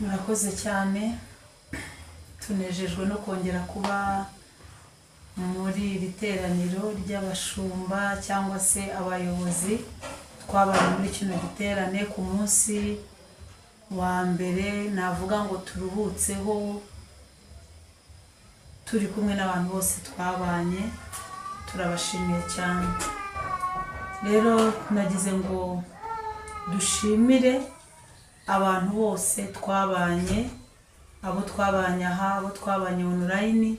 murakoze cyane tunejejwe no kongera kuba muri iri teraniro ry'abashumba cyangwa se abayobozi twabaye muri kino giterane ku munsi wa mbere navuga ngo turuhutseho turi kumwe n'abantu bose twabanye turabashimiye cyane rero nagize ngo dushimire abantu bose twabanye abo twabanye aha abo twabanye online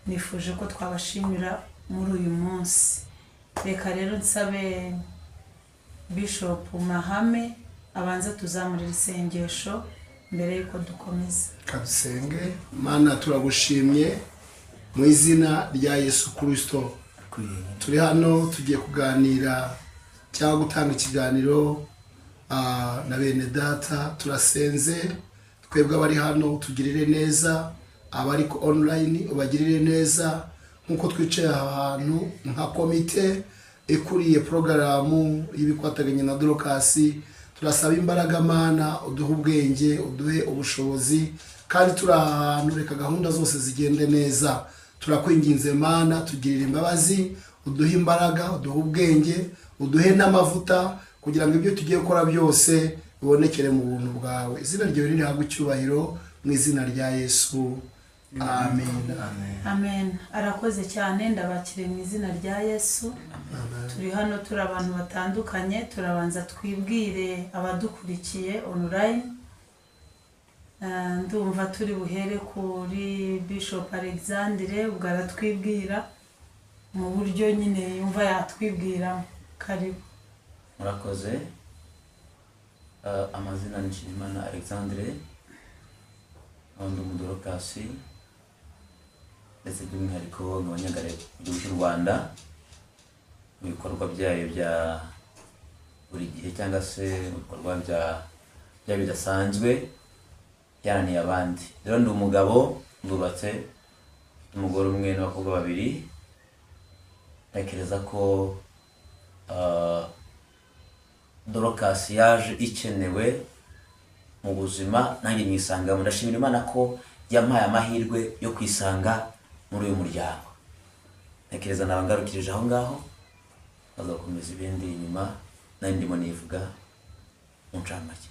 nifuje ko twabashimira muri uyu munsi reka rero nsabe Bishop Mahame abanza tuzamurira isengesho mbere yuko dukomeza kadusenge. Mana turagushimye mu izina rya Yesu Kristo, turi hano tugiye kuganira cyangwa gutanga ikiganiro na bene data. Turasenze twebwe abari hano tugirire neza, abari ko online ubagirire neza, nkuko twicaye ahantu nka komite ikuriye porogaramu y'ibikwateganya na Dorokasi. Turasaba imbaraga Mana, uduhe ubwenge, uduhe ubushobozi, kandi turi ahantu reka gahunda zose zigende neza. Turakwinginze Mana, tugirire imbabazi, uduhe imbaraga, uduhe ubwenge, uduhe n'amavuta, kugira ngo ibyo tugiye gukora byose bibonekere mu buntu bwawe. Izina ryawe rihabwe icyubahiro mu izina rya Yesu, amen. amen. Arakoze cyane, ndabakire mu izina rya Yesu. Turi hano turi abantu batandukanye, turabanza twibwire abadukurikiye online. Ndumva turi buhere kuri Bishop Alexandre, ubwo aratwibwira mu buryo nyine yumva yatwibwira. Karibu. Murakoze. Amazina ni Nshimiyimana Alexandre, ndi umudorokasi ndetse by'umwihariko nk'abanyagare mu gihugu cy'u Rwanda mu bikorwa byayo bya buri gihe cyangwa se ibikorwa bya bidasanzwe yananiye abandi. Rero ndi umugabo ndubatse umugore umwe n'abakobwa babiri. Ntekereza ko Dorokasi yaje ikenewe mu buzima, nanjye nisangamo. Ndashimira Imana ko yampaye amahirwe yo kwisanga muri uyu muryango. Ntekereza nabangarukirije aho ngaho, bazakomeza ibindi inyuma nari ndimo nivuga mu ncamake.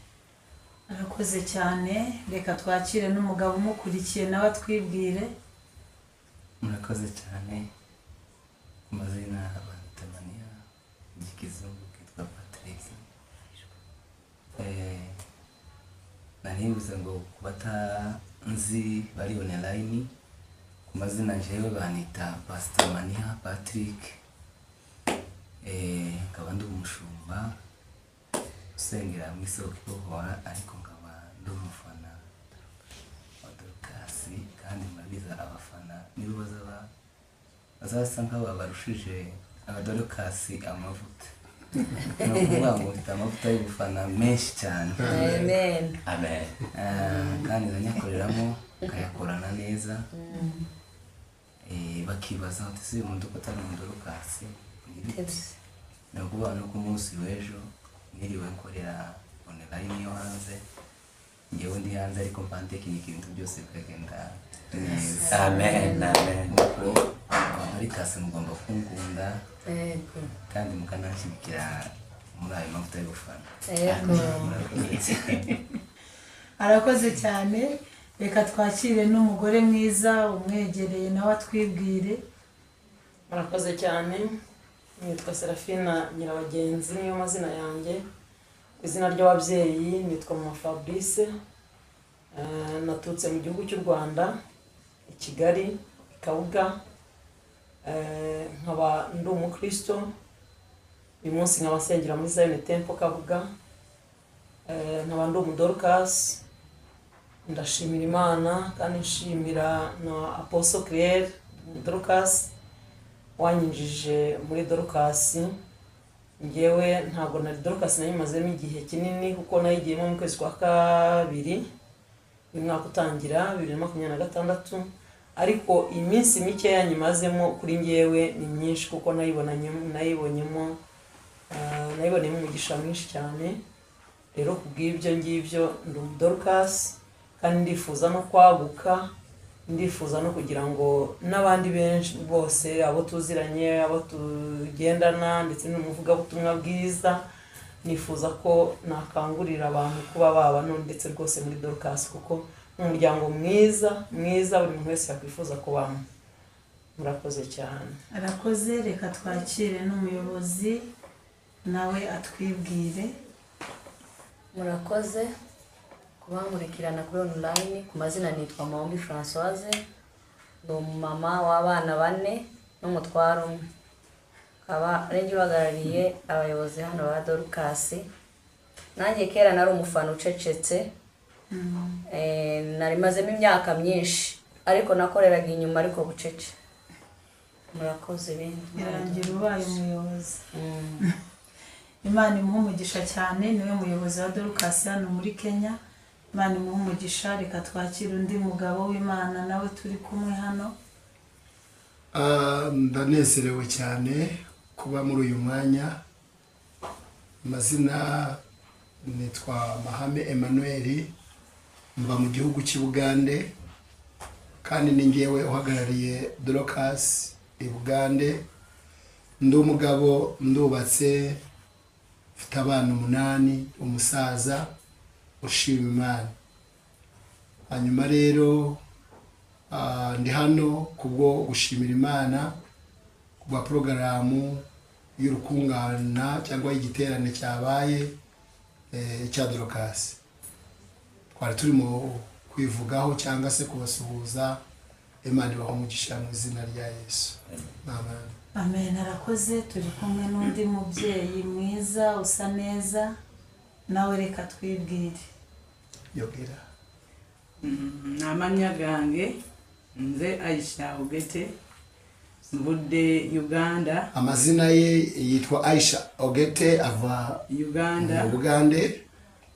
Arakoze cyane, reka twakire n'umugabo umukurikiye nawe atwibwire. Murakoze cyane. Ku mazina Abantamania igikizungu kitwa Patrick. Naribuze ngo kubatanzi bari online, ku mazina njyewe banita Pastor Mania Patrick. Nkaba ndi umushumba usengera mu isoko ibohora, ariko nkaba ndi umufana wa Dorokasi, kandi murabiza abafana nibo bazasa nk'aba barushije abadorokasi amavuta. Ni ukuvuga ngo mfite amavuta y'ubufana menshi cyane. Amen. Amen. Kandi ndanyakoreramo nkayakorana neza. Bakibaza ati se umuntu ko atari umudorokasi. Ni ukuvuga no ku munsi w'ejo niriwe nkorera online yo hanze, ngewe ndi hanze ariko mpantekinika ibintu byose bikagenda neza. Amen. Amen. Dorokasi mugomba kunkunda kandi mukanashyigikira muri ayo mavuta y'ubufana. Arakoze cyane, reka twakire n'umugore mwiza umwegereye nawe atwibwire. Murakoze cyane. Nitwa Serafina Nyirabagenzi, niyo mazina yanjye. Ku izina ry'ababyeyi nitwa Mama Fabrice. Naturutse mu gihugu cy'u Rwanda, i Kigali, i Kabuga. Nkaba ndi umukristo. Uyu munsi nkaba nsengera muri Zion Temple Kabuga. Nkaba ndi umudorokasi. Ndashimira Imana kandi nshimira na Apostle Claire Dorokasi wanyinjije muri Dorokasi. Ngewe ntabwo nari Dorokasi nayimazemo igihe kinini, kuko nayigiyemo mu kwezi kwa kabiri uyu mwaka utangira 2026, ariko iminsi mike yanyimazemo kuri ngewe ni myinshi, kuko nayibonyemo umugisha mwinshi cyane. Rero kubw'ibyo ngibyo ndi umudorokasi, kandi ndifuza no kwaguka, ndifuza no kugira ngo n'abandi benshi bose abo tuziranye, abo tugendana ndetse n'umuvugabutumwa bwiza, nifuza ko nakangurira abantu kuba baba none ndetse rwose muri Dorcas, kuko umuryango mwiza buri muntu wese yakwifuza kubamo. Murakoze cyane. Arakoze, reka twakire n'umuyobozi nawe atwibwire. Murakoze kubankurikirana kuri online. Ku mazina nitwa Maombi Françoise, ni umumama w'abana 4 n'umutwaro umwe, kaba rengi bagarariye abayobozi hano ba Dorcas. Nanjye kera nari umufana ucecetse, nari mazemo imyaka myinshi ariko nakoreraga inyuma ariko bucece. Murakoze bindi Irangira ubaye umuyobozi. Imana imuhe umugisha cyane, niwe muyobozi wa Dorcas hano muri Kenya. Imana imuhe umugisha. Reka twakire undi mugabo w'Imana nawe turi kumwe hano. Ndanezerewe cyane kuba muri uyu mwanya. Amazina nitwa Mahame Emmanuel, mba mu gihugu cy'i Bugande, kandi ni ngewe uhagarariye Dorcas i Bugande. Ndi umugabo, ndubatse, mfite abana 8, umusaza ushima Imana. Hanyuma rero ndi hano kubwo gushimira Imana kubwa porogaramu y'urukungana cyangwa igiterane cyabaye cya Dorcas. Twari turimo kwivugaho cyangwa se kubasuhuza. Imana ibahe umugisha mu izina rya Yesu. Amen. Amen. Arakoze, turi kumwe n'undi mubyeyi mwiza usa neza, nawe reka twibwire. Yogera. Amanya gange nze Aisha Ogete, mvudde Uganda. Amazina ye yitwa Aisha Ogete, ava Uganda. Bugande.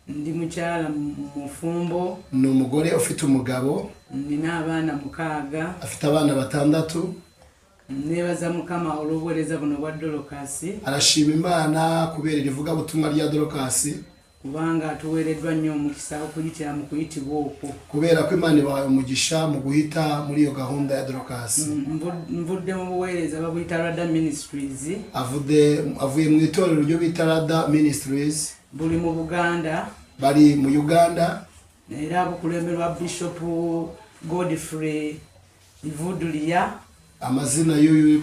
Ndi mukyala mufumbo. Ni umugore ufite umugabo. Nina abana 6. Afite abana 6. Nebaza Mukama olubooleza buno bwa Dorcas. Arashima Imana kubera irivuga butumwa rya Dorcas, kubanga atuweereddwa nnyo omukisa okuyitira mu kuyitibwa okwo. Kubera ko Imana ibahaye umugisha mu guhita muri iyo gahunda ya Dorcas. Mvudde mu buweereza babuyita Rada Ministries. Avuye mu itorero ryo bita Rada Ministries. Buli mu Buganda. Bari mu Uganda. Era bukulemberwa Bishop Godfrey Ivudulia. Amazina y'uyu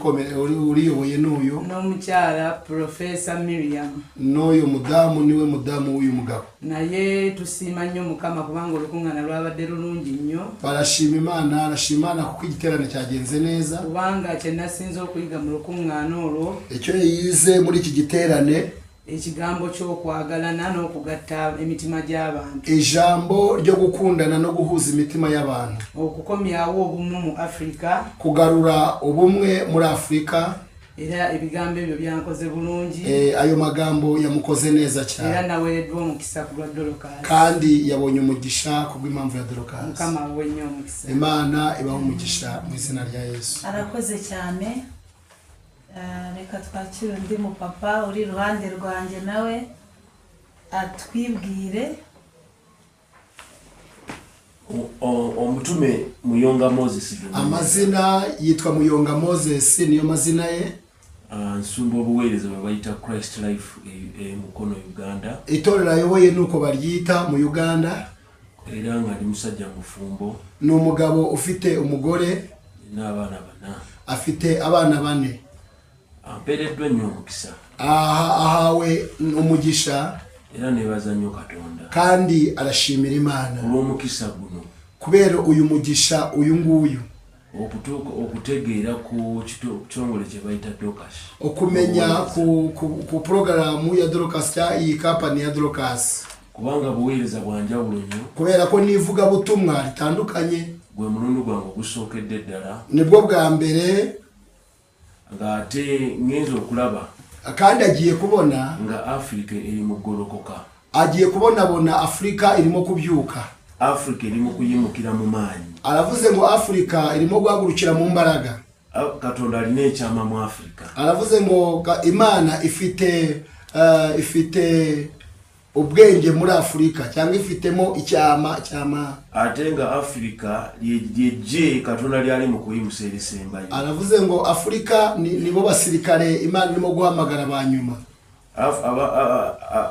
uriyoboye n'uyu. N'omukyala Professor Miriam. N'uyu mudamu niwe mudamu w'uyu mugabo. Naye tusiima nnyo Mukama kubanga olukungana lwabadde lulungi nnyo. Barashima Imana, arashima Imana kuko igiterane cyagenze neza. Kubanga kye nasinze okuyiga mu lukungana olwo, icyo yize muri iki giterane, ekigambo ky'okwagalana n'okugatta emitima gy'abantu. Ijambo ryo gukundana no guhuza imitima y'abantu. Okukomyawo obumu mu Afrika. Kugarura ubumwe muri Afrika. Era ebigambo ebyo byankoze bulungi. Ayo magambo yamukoze neza cyane. Era naweereddwa omukisa ku lwa Dorcas. Kandi yabonye umugisha kubw'impamvu ya Dorcas. Mukama awe nnyo omukisa. Imana ibahe umugisha mu izina rya Yesu. Arakoze cyane. Reka twakire undi mupapa uri iruhande rwanjye nawe atwibwire. Omutume Muyonga Moses. Amazina yitwa Muyonga Moses, niyo mazina ye. Nsumba obuweereza bayita Christ Life Mukono Uganda. Itorero ayoboye nuko baryita mu Uganda. Era nga ali musajja mufumbo. Ni umugabo ufite umugore n'abana 4. Afite abana 4. Ampereddwa nnyo omukisa. Ahawe umugisha. Era nebaza nnyo Katonda. Kandi arashimira Imana olw'omukisa guno. Kubera uyu mugisha uyu nguyu. Okutegeera ku kitongole kye bayita Dorcas. Okumenya ku programu ya Dorcas iyi company ya Dorcas. Kubanga buweereza bwanjawulo nnyo. Kubera ko nivuga butumwa litandukanye. Gwe mulundi gwange ogusookedde ddala. Nibwo bwa mbere. Nga ate ngenzo okulaba. Kandi agiye kubona nga Afrika iri mu golokoka. Agiye kubona Afrika irimo kubyuka. Afrika irimo kuyimukira mu maanyi. Aravuze ngo Afrika irimo guhagurukira mu mbaraga. Katonda alina ekyama mu Afrika. Aravuze ngo Imana ifite ubwenge muri Afurika cyangwa ifitemo icyama atenga Afrika lyeje Katonda lyali mu kuyimusa erisembayo. Aravuze ngo Afurika nibo basirikare Imana irimo guhamagara abanyuma.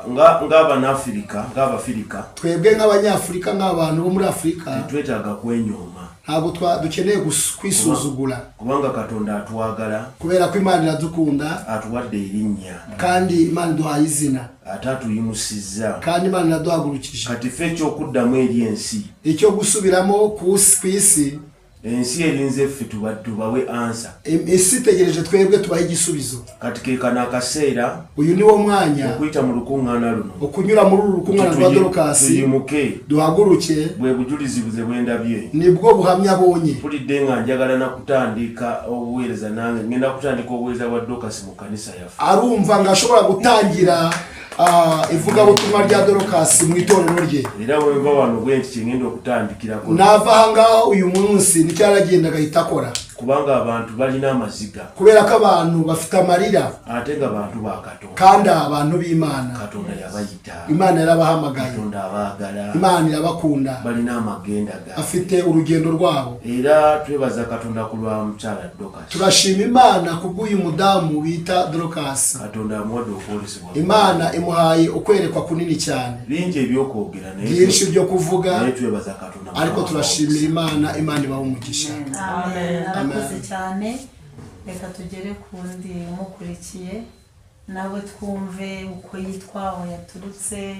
Ng'Abanyafurika twebwe nk'Abanyafurika nk'abantu bo muri Afurika twetaaga kwenyoma, ntabwo dukeneye kwisuzugura kubanga Katonda atwagala, kubera ko Imana iradukunda, atuwadde erinnya kandi Imana iduhaye izina, atatuyimusizza, kandi Imana iraduhagurukije. kati ffe ekyokuddamu eri ensi, icyo gusubiramo ku isi, ensi erinze ffe tubawe ansa. Isi itegereje twebwe tubahe igisubizo. Kati kekana akaseera, uyu niwo mwanya okuyita mu lukuŋŋaana luno, okunyura muri uru rukuŋŋaana rwa Dorokasi, tuyimuke duhaguruke, bwe bujulizi buze bwendabye, nibwo buhamya bonye. Mpulidde nga njagala na kutandika obuweereza, nange ngenda kutandika obuweereza bwa Dorokasi mu kanisa yaffe. Arumva nga ashobora gutangira ivugabutumwa rya Dorokasi mu itorero rye. Era bwemva wano bwenti kyengenda okutandikirako, nava ahangaha uyu munsi nicyo aragenda agahita akora, kubanga abantu balina amaziga, kubera ko abantu bafite amarira, ate nga abantu ba Katonda, kandi abantu b'Imana. Katonda yabayita, Imana yarabahamagaye, Katonda abaagala, Imana irabakunda, balina amagenda gaabwe, afite urugendo rwabo. Era twebaza Katonda ku lwa mukyala Dorokasi. Turashima Imana kubw'uyu mudamu bita Dorokasi. Katonda amuwadde okwolesebwa, Imana imuhaye ukwerekwa kunini cyane, bingi ebyokwogera byinshi byo kuvuga, naye twebaza Katonda, ariko turashimira Imana. Imana ibahe umugisha. Amen. Arakoze cyane. Reka tugere kundi umukurikiye nawe twumve uko yitwa, aho yaturutse.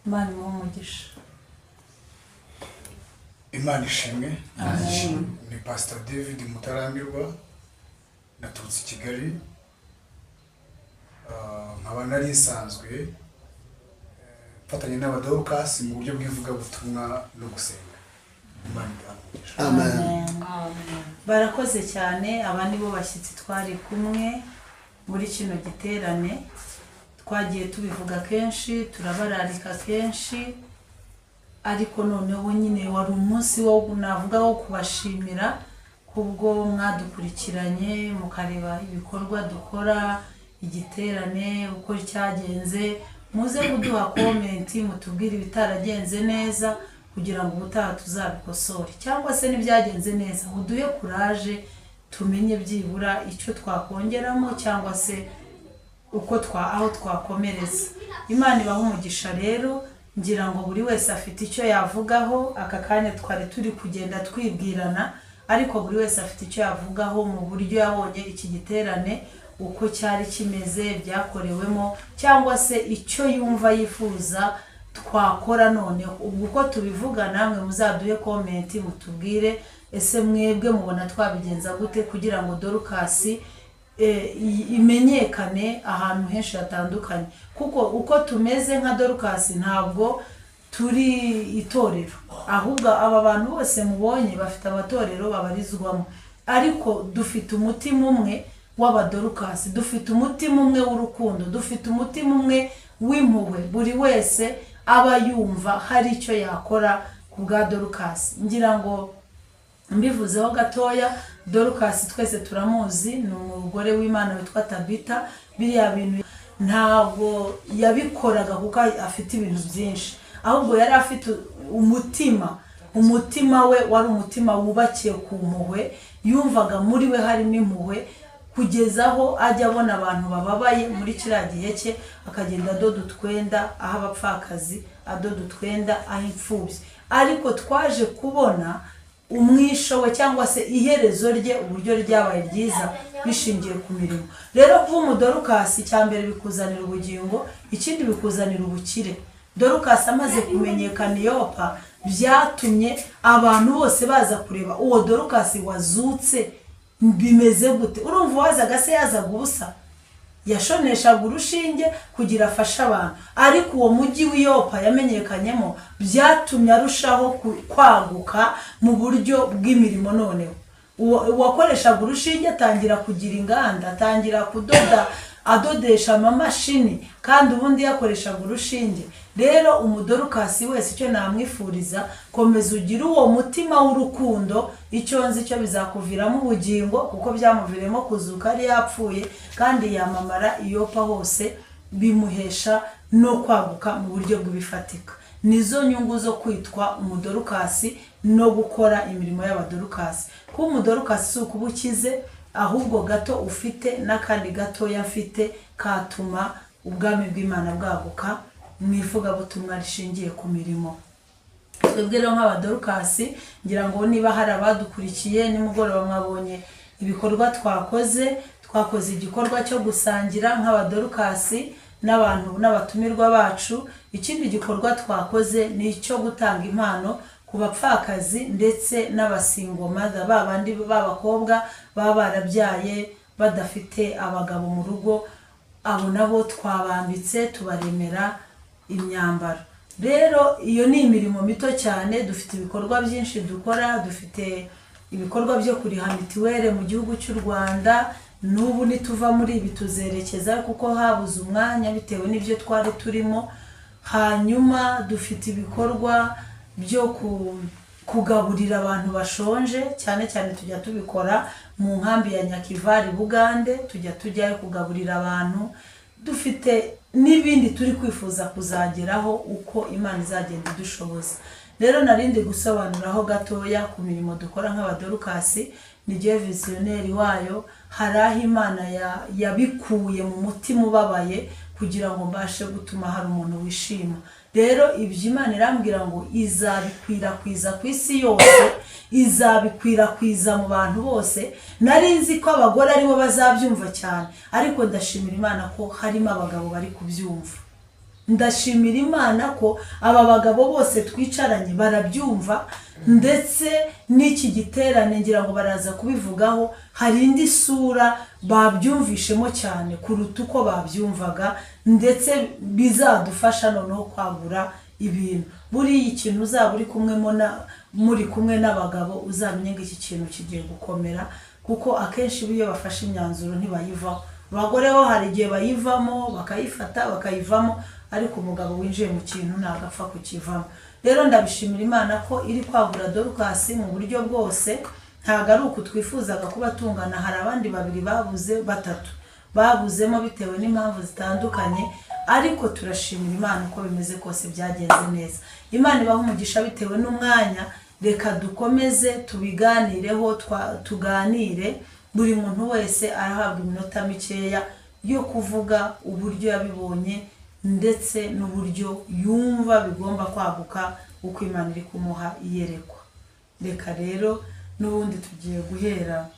Imana imuhe umugisha. Imana ishimwe. Ni Pastor David Mutarambirwa, naturutse i Kigali. Nkaba nari nsanzwe mfatanya n'Abadorokasi mu buryo bw'ivugabutumwa no gusenga. Imana imuhe. Amen. Barakoze cyane. Aba ni bo bashyitsi twari kumwe muri kino giterane. Twagiye tubivuga kenshi, turabararika kenshi, ariko noneho nyine wari umunsi wo navuga wo kubashimira kubwo mwadukurikiranye mukareba ibikorwa dukora, igiterane uko cyagenze. Muze kuduha komenti, mutubwire ibitaragenze neza kugira ngo ubutaha tuzabikosore, cyangwa se n'ibyagenze neza muduhe kuraje tumenye byibura icyo twakongeramo cyangwa se uko aho twakomereza. Imana ibahe umugisha. Rero ngira ngo buri wese afite icyo yavugaho. Aka kanya twari turi kugenda twibwirana, ariko buri wese afite icyo yavugaho mu buryo yabonye iki giterane uko cyari kimeze, byakorewemo, cyangwa se icyo yumva yifuza twakora noneho. Ubwo uko tubivuga namwe muzaduhe komenti mutubwire ese mwebwe mubona twabigenza gute kugira ngo Dorokasi imenyekane ahantu henshi hatandukanye. Kuko uko tumeze nka Dorokasi ntabwo turi itorero, ahubwo aba bantu bose mubonye bafite amatorero babarizwamo, ariko dufite umutima umwe w'Abadorokasi, dufite umutima umwe w'urukundo, dufite umutima umwe w'impuhwe. Buri wese aba yumva hari icyo yakora ku bwa Dorokasi. Ngira ngo mbivuzeho gatoya, Dorokasi twese turamuzi, ni umugore w'Imana witwa Tabita. Biriya bintu ntabwo yabikoraga kuko afite ibintu byinshi, ahubwo yari afite umutima we wari umutima wubakiye ku mpuhwe. Yumvaga muri we harimo impuhwe, kugeza aho ajya abona abantu bababaye muri kiriya gihe cye, akagenda adoda utwenda aho abapfakazi, adoda utwenda aho imfubyi. Ariko twaje kubona umwisho we cyangwa se iherezo rye uburyo ryabaye ryiza bishingiye ku mirimo. Rero kuba umudorokasi cyambere bikuzanira ubugingo, ikindi bikuzanira ubukire. Dorokasi amaze kumenyekana Yopa, byatumye abantu bose baza kureba uwo Dorokasi wazutse bimeze gute. Urumva wazaga se yazaga ubusa, yashoneshaga urushinge kugira afashe abantu, ariko uwo mujyi w'Yopa yamenyekanyemo byatumye arushaho kwaguka mu buryo bw'imirimo. Noneho uwakoreshaga urushinge atangira kugira inganda, atangira kudoda, adodesha amamashini, kandi ubundi yakoreshaga urushinge. Rero umudorokasi wese icyo namwifuriza, komeza ugire uwo mutima w'urukundo. Icyo nzi cyo bizakuviramo ubugingo, kuko byamuviremo kuzuka ari yapfuye, kandi yamamara Yopa hose bimuhesha no kwaguka mu buryo bw'ibifatika. Nizo nyungu zo kwitwa umudorukasi no gukora imirimo y'abadorukasi. Kuba umudorukasi si ukuba ukize, ahubwo gato ufite n'akandi gato yafite katuma ubwami bw'Imana bwaguka mu ivugabutumwa rishingiye ku mirimo. Twebwe rero nk'abadorukasi, ngira ngo niba hari abadukurikiye nimugoroba mwabonye ibikorwa twakoze igikorwa cyo gusangira nk'abadorukasi n'abantu n'abatumirwa bacu. Ikindi gikorwa twakoze ni icyo gutanga impano ku bapfakazi ndetse n'abasingoma, babandi b'abakobwa baba barabyaye badafite abagabo mu rugo. Abo nabo twabambitse tubaremera imyambaro. Rero iyo ni imirimo mito cyane. Dufite ibikorwa byinshi dukora, dufite ibikorwa byo kuriha mituweli mu gihugu cy'u Rwanda. N'ubu nituva muri ibi tuzerekeza kuko habuze umwanya bitewe n'ibyo twari turimo. Hanyuma dufite ibikorwa byo kugaburira abantu bashonje, cyane cyane tujya tubikora mu nkambi ya Nyakivari Bugande, tujya tujyayo kugaburira abantu. Dufite n'ibindi turi kwifuza kuzageraho uko Imana izagenda idushoboza. Rero narindi gusobanuraho gatoya ku mirimo dukora nk'abadorukasi. Ni je visionnaire wayo, hari aho Imana yabikuye mu mutima ubabaye kugira ngo mbashe gutuma hari umuntu wishima. Rero ibyo Imana irambwira ngo izabikwirakwiza ku isi yose, izabikwirakwiza mu bantu bose. Nari nzi ko abagore aribo bazabyumva cyane, ariko ndashimira Imana ko harimo abagabo bari kubyumva. Ndashimira Imana ko aba bagabo bose twicaranye barabyumva, ndetse n'iki giterane ngira ngo baraza kubivugaho, hari indi sura babyumvishemo cyane kuruta uko babyumvaga, ndetse bizadufasha noneho kwagura ibintu. Buri ikintu uzaba uri muri kumwe n'abagabo, uzamenye ngo iki kintu kigiye gukomera, kuko akenshi iyo bafashe imyanzuro ntibayivaho. Abagore ho hari igihe bayivamo bakayifata bakayivamo, ariko umugabo winjiye mu kintu ntagapfa kukivamo. Rero ndabishimira Imana ko iri kwagura dorukasi mu buryo bwose. Ntago ari uko twifuzaga kuba tungana, hari abandi babiri babuze, batatu babuzemo bitewe n'impamvu zitandukanye, ariko turashimira Imana uko bimeze kose byagenze neza. Imana ibaha umugisha bitewe n'umwanya. Reka dukomeze tubiganireho, tuganire. Buri muntu wese arahabwa iminota mikeya yo kuvuga uburyo yabibonye ndetse n'uburyo yumva bigomba kwaguka uko Imana iri kumuha iyerekwa. Reka rero n'ubundi tugiye guhera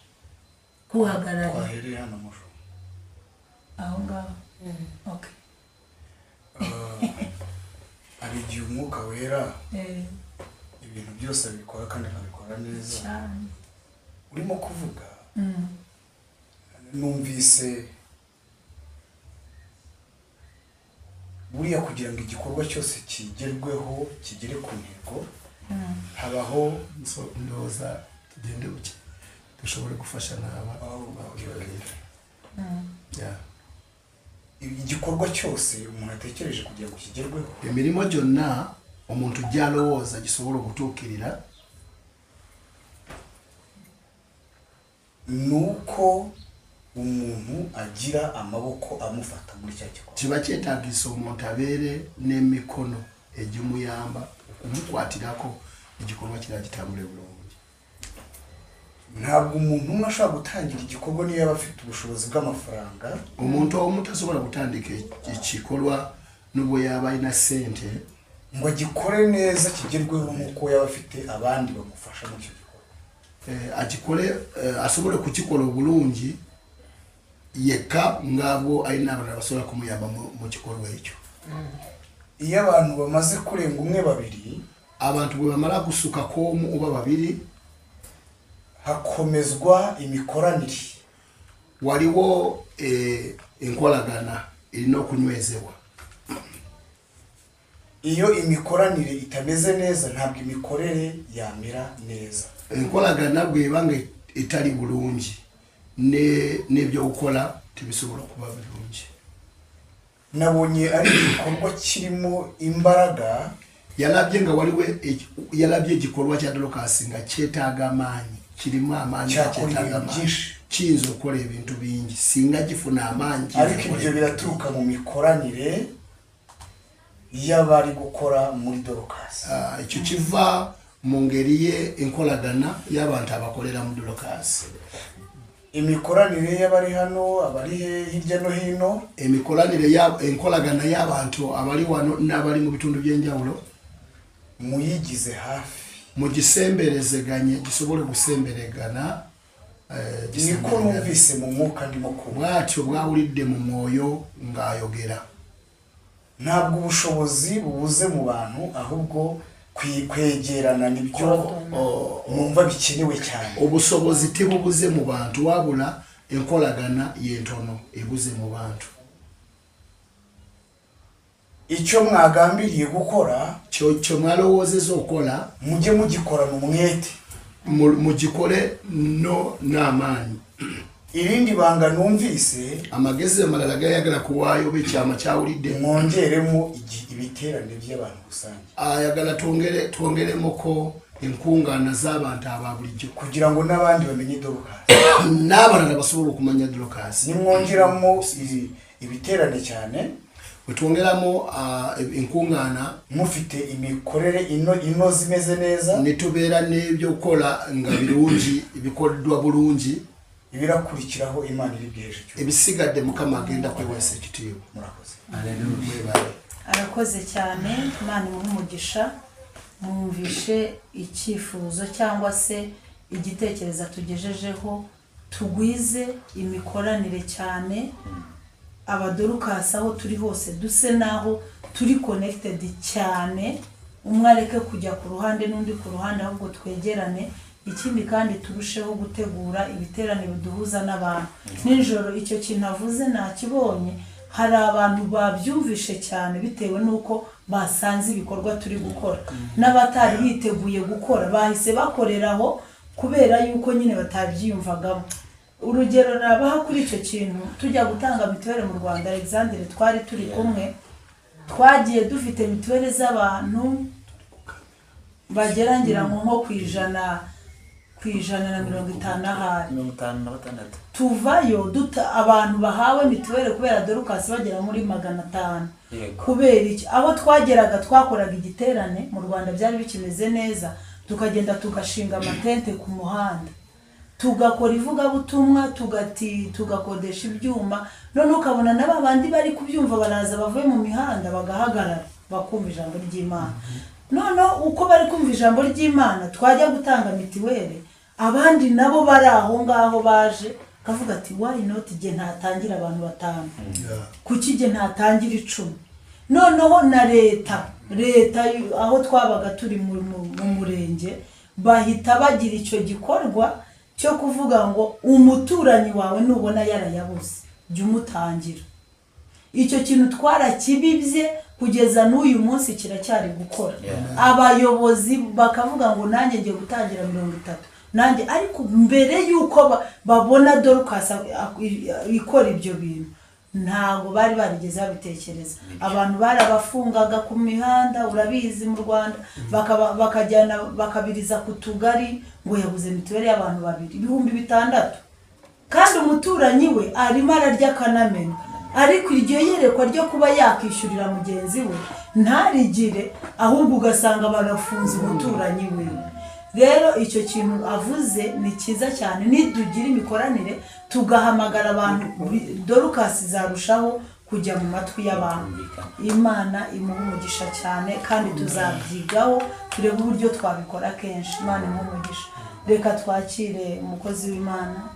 kuhagarara twahereye hano musho aho ngaho. Okay. hari igihe umwuka wera ibintu byose abikora kandi akabikora neza cyane. urimo kuvuga numvise buriya kugira ngo igikorwa cyose kigerweho kigere ku ntego habaho ndoza tugende buke dushobore gufasha n'aba igikorwa cyose umuntu atekereje kugira ngo kigerweho, emirimo gyonna omuntu gyalowooza gisobola okutuukirira, nuko umuntu agira amaboko amufata muri cya gikorwa. kiba kyetaagisa omuntu abeere n'emikono egimuyamba okumukwatirako igikorwa kiraba kitambule bulungi. Ntabwo umuntu umwe ashobora gutangira igikorwa niyo yaba afite ubushobozi bw'amafaranga. Omuntu omu tasobola kutandika ekikolwa n'ubwo yaba alina ssente ngo agikore neza kigerweho nk'uko yaba afite abandi bamufasha mu cyo gikorwa. agikole asobole kukikola obulungi yekka ng'abo alina abalala basobola kumuyamba mu kikolwa ekyo. Iyo abantu bamaze kurenga umwe babiri, abantu bwe bamala gusukako omu oba babiri, hakomezwa imikoranire. waliwo enkolagana erina okunywezebwa. Iyo imikoranire itameze neza ntabwo imikorere yamera neza. Enkolagana bweba nga etali bulungi n'ebyo gukola tebisobola kuba bulungi. Nabonye ari igikorwa kirimo imbaraga. Yalabye nga waliwo yalabye igikorwa kya dorukasi nga kyetaaga amaanyi, kirimu amaanyi, kyetaaga amaanyi, kiyinza okukola ebintu bingi singa gifuna amaanyi. Ariko ibyo biraturuka mu mikoranire y'abari gukora muri Dorcas. Icyo kiva mu ngeri ye enkolagana y'abantu abakorera mu Dorcas. Imikoranire y'abari hano abari hirya no hino, emikoranire enkolagana y'abantu abari wano n'abari mu bitundu by'enjawulo muyigize hafi, mugisemberezeganye gisobole gusemberegana. Niko numvise mu mwuka ndimo bwatyo bwawulidde mu mwoyo ng'ayogera. Ntabwo ubushobozi bubuze mu bantu, ahubwo kwegerana nibyo numva bikenewe cyane. Obusobozi tibubuze mu bantu wabula enkolagana yentono ebuze mu bantu. Icyo mwagambiriye gukora, cyo mwalowoozeza okola, mujye mugikorana umwete, mugikole no n'amaanyi. Irindi banga numvise, amagezi amalala gayagala kuwaayo b'ekyama kyawulidde, mwongeremo ibiterane by'abantu rusange. Ayagala twongeremuko enkungaana z'abantu aba bulijjo kugira ngo n'abandi bamenye Dorcas, n'abalala basobola okumanya Dorcas. Nimwongeramo ibiterane cyane, twongeramu enkungaana, mufite imikorere inoze imeze neza, nitubeera n'ebyokukola nga birungi ebikoleddwa bulungi, ibirakurikiraho Imana iri bweje cyo ebisigadde Mukama agenda kwewesa ekitiibwa. Murakoze. Haleluya. Arakoze cyane, Imana umugisha. Mwumvishe icyifuzo cyangwa se igitekerezo tugejejeho, tugwize imikoranire cyane. Abadorukasi aho turi hose duse naho turi connected cyane, umwe areke kujya ku ruhande n'undi ku ruhande, ahubwo twegerane. Ikindi kandi turusheho gutegura ibiterane biduhuza n'abantu. Nijoro icyo kintu avuze nakibonye, hari abantu babyumvishe cyane bitewe nuko basanze ibikorwa turi gukora, n'abatari biteguye gukora bahise bakoreraho kubera yuko nyine batabyiyumvagamo. Urugero nabaha kuri icyo kintu, tujya gutanga mituweli mu Rwanda, Alexandre twari turi kumwe, twagiye dufite mituweli z'abantu bagera ngira nko ku ijana na 50 ahari. 56. Tuvayo abantu bahawe mituweli kubera Dorcas bagera muri 500. Kubera iki? Aho twageraga twakoraga igiterane mu Rwanda byari bikimeze neza, tukagenda tugashinga amatente ku muhanda, tugakora ivugabutumwa, tugakodesha ibyuma, none ukabona n'abandi bari kubyumva baraza bavuye mu mihanda bagahagarara bakumva ijambo ry'Imana. None uko bari kumva ijambo ry'Imana, twajya gutanga mituweli, abandi nabo bari aho ngaho baje kavuga ati why not je ntatangira abantu 5, kuki je ntatangira 10. Noneho na leta aho twabaga turi mu murenge bahita bagira icyo gikorwa cyo kuvuga ngo umuturanyi wawe nubona yarayabuze jya umutangira. Icyo kintu twarakibibye kugeza n'uyu munsi kiracyari gukora. Abayobozi bakavuga ngo nanjye ngiye gutangira 30 nanjye, ariko mbere yuko babona Dorcas ikora ibyo bintu ntago bari barigeze babitekereza. Abantu barabafungaga ku mihanda, urabizi mu Rwanda, bakajyana bakabiriza ku tugari ngo yabuze mituweli y'abantu 2,600, kandi umuturanyi we arimo ararya kanamena, ariko iryo yerekwa ryo kuba yakishyurira mugenzi we ntarigire, ahubwo ugasanga barafunze umuturanyi we. Rero icyo kintu avuze ni cyiza cyane, nidugira imikoranire tugahamagara abantu, Dorcas zarushaho kujya mu matwi y'abantu. Imana umugisha cyane, kandi tuzabyigaho turebe uburyo twabikora kenshi. Imana umugisha. Reka twakire umukozi w'Imana.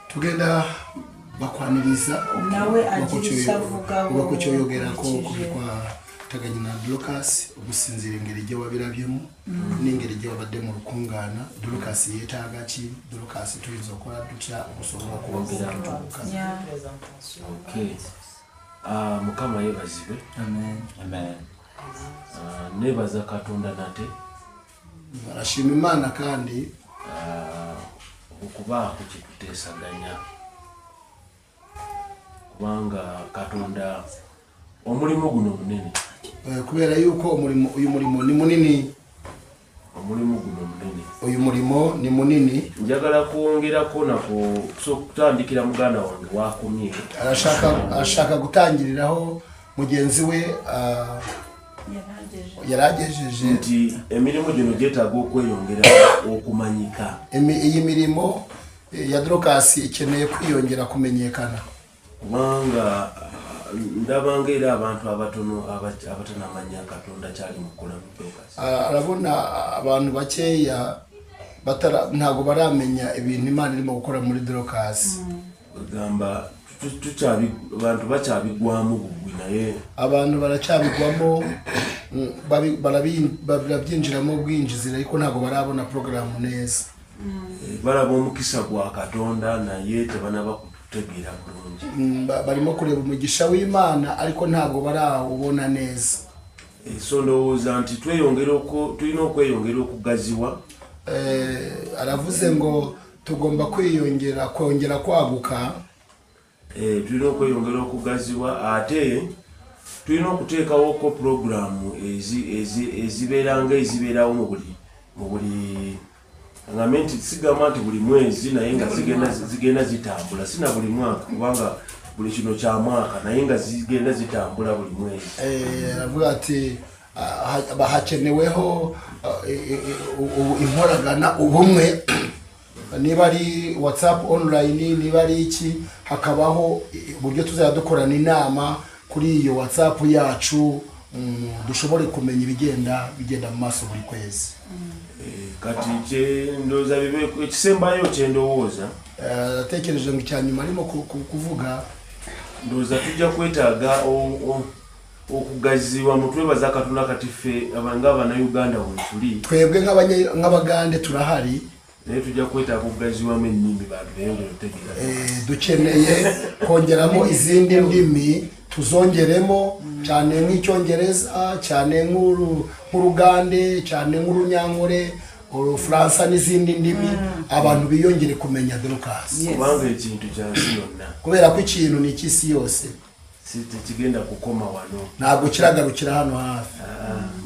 Tugenda bakwaniriza nawe agirisha avuga ngo cyo yogera ko kubikwa taganya na Dorcas ugusinzira ingeri je wabirabyemo n'ingeri je wabadde mu rukungana. Dorcas yetaga ki? Dorcas tuizo kwa dutya ubusobora kubabwira tutuka. Okay. Mukama yebazibwe. Amen. Nebaza Katonda nate. Barashima Imana kandi okuba kukitesaganya kubanga Katonda omulimo guno munene. Kubera yuko uyu murimo ni munini. omulimu guno munene. uyu murimo ni munini. Njagala kwongerako nako kutandikira muganda wange wakomye. Arashaka gutangiriraho mugenzi we yaragejeje nti emirimu gino gyetaaga okweyongera okumanyika. Iyi mirimo ya Dorcas ikeneye kwiyongera kumenyekana. Kubanga ndabanga era abantu abatono abatanamanya Katonda cyali mukola mu Dorcas. Arabona abantu bakeya ntago baramenya ibintu Imana irimo gukora muri Dorcas. Gamba abantu bacyabigwamo bugwi naye abantu baracyabigwamo barabyinjiramo bwinjizira ariko ntago barabona program neza. Baraba omukisa gwa Katonda naye tebanaba kutegeera bulungi. Barimo kureba umugisha w'Imana ariko ntago barawubona neza. So ndowooza nti tulina okweyongera okugaziwa. Aravuze ngo tugomba kongera kwaguka. Tulina okweyongera okugaziwa ate tulina okuteekawo ko programu ezibeerawo mu buli ngamenti sigamba nti buli mwezi naye nga zigenda zitambula sina buli mwaka kubanga buli kino kya mwaka naye nga zigenda zitambula buli mwezi. Aravuga ati hakeneweho inkoragana ubumwe, niba ari WhatsApp online, niba ari iki, hakabaho uburyo tuzajya dukorana inama kuri iyo WhatsApp yacu dushobore kumenya ibigenda mu maso buri kwezi. Kati ndoza bibe ekisembayo kyendowooza atekereje ngo cyanyuma arimo kuvuga ndoza tujja kwetaaga okugaziwa mutwebaza Katonda kati ffe abana Uganda wetuli twebwe nk'abagande turahari naye tujja kwetaaga okugaziwamu ennimi bantu beyongera okutegeera. Dukeneye kongeramo izindi ndimi tuzongeremo cyane nk'icyongereza, cyane nk'urugande, cyane nk'urunyankore, Urufaransa n'izindi ndimi abantu biyongere kumenya Dorcas. Kubanga ekintu kyansi yonna. Kubera ko ikintu ni ikisi yose. Kigenda kukoma wano. Ntabwo kiragarukira hano hafi.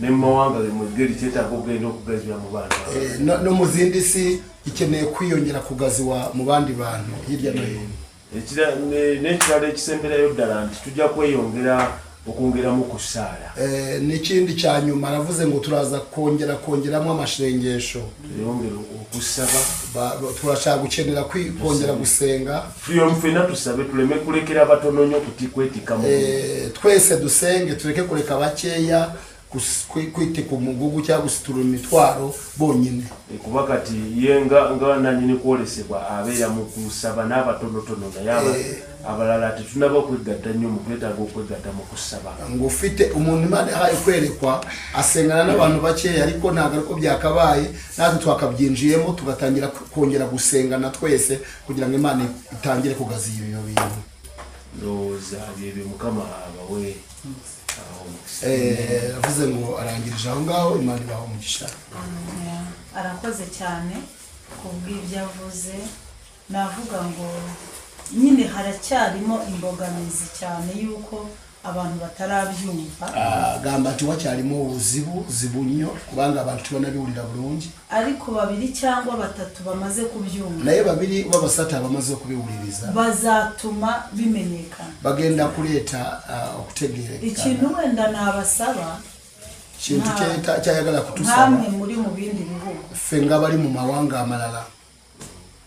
Ne mawanga mugeri cyetaaga okugenda okugaziwa mu bantu. No mu zindi si ikeneye kwiyongera kugaziwa mu bandi bantu hirya no hino. N'ekirala ekisemberayo ddala nti tujja kweyongera okongeramu kusaala. N'ikindi cya nyuma aravuze ngo turaza kongeramo amashengesho. Tuyongera okusaba. Turashaka gukenera kongera gusenga. Fena tusabe tuleme kulekera abatono nnyo kwetikamo. Twese dusenge tureke kureka bakeya kwitika umugugu cyangwa gusitura imitwaro bonyine. Kuba kati yenga nanyine kwolesebwa abeera mu kusaba n'abatonotono yaba abalala tunaba kwegatta nnyo mu kwetaaga okwegatta mu kusaba. Ngufite umuntu Imana yahaye kwerekwa asengana n'abantu bakeya ariko ntabwo ariko byakabaye natwe twakabyinjiyemo tugatangira kongera gusengana twese kugira ngo Imana itangire kugaziya ibyo bintu. Ndoza bibe Mukama abawe. Avuze ngo arangirije aho ngaho Imana ibaho umugisha. Arakoze cyane kubw'ibyo avuze. Navuga ngo nyine haracyarimo imbogamizi cyane yuko abantu batarabyumva. Gamba ati wacyarimo ubuzibunyo kubanga abantu tubona biwurira burungi. Ariko 2 cyangwa 3 bamaze kubyumva. Naye 2 babasata bamaze kubiwuririza. Bazatuma bimenyekana. Bagenda kuleta okutegereka. Ikintu wenda nabasaba kintu cyayagala kutusaba. Hamwe muri mu bindi bihugu. Fenga bari mu mawanga amalala.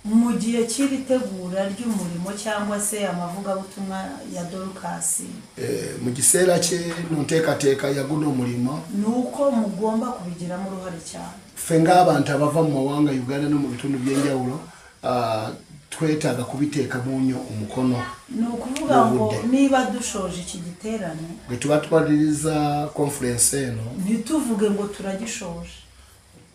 Mu gihe cy'iritegura ry'umurimo cyangwa se amavuga butumwa ya Dorcas. Mu gisera cye nontekateka yaguno umurimo. Nuko mugomba kubigiramo uruhare cyane. Fenga abantu abava mu mawanga Uganda no mu bitundu by'enjawulo twetaga kubiteka munyo umukono. Nukuvuga ngo niba dushoje iki giterane tubatwaririza conference eno ntituvuge ngo turagishoje.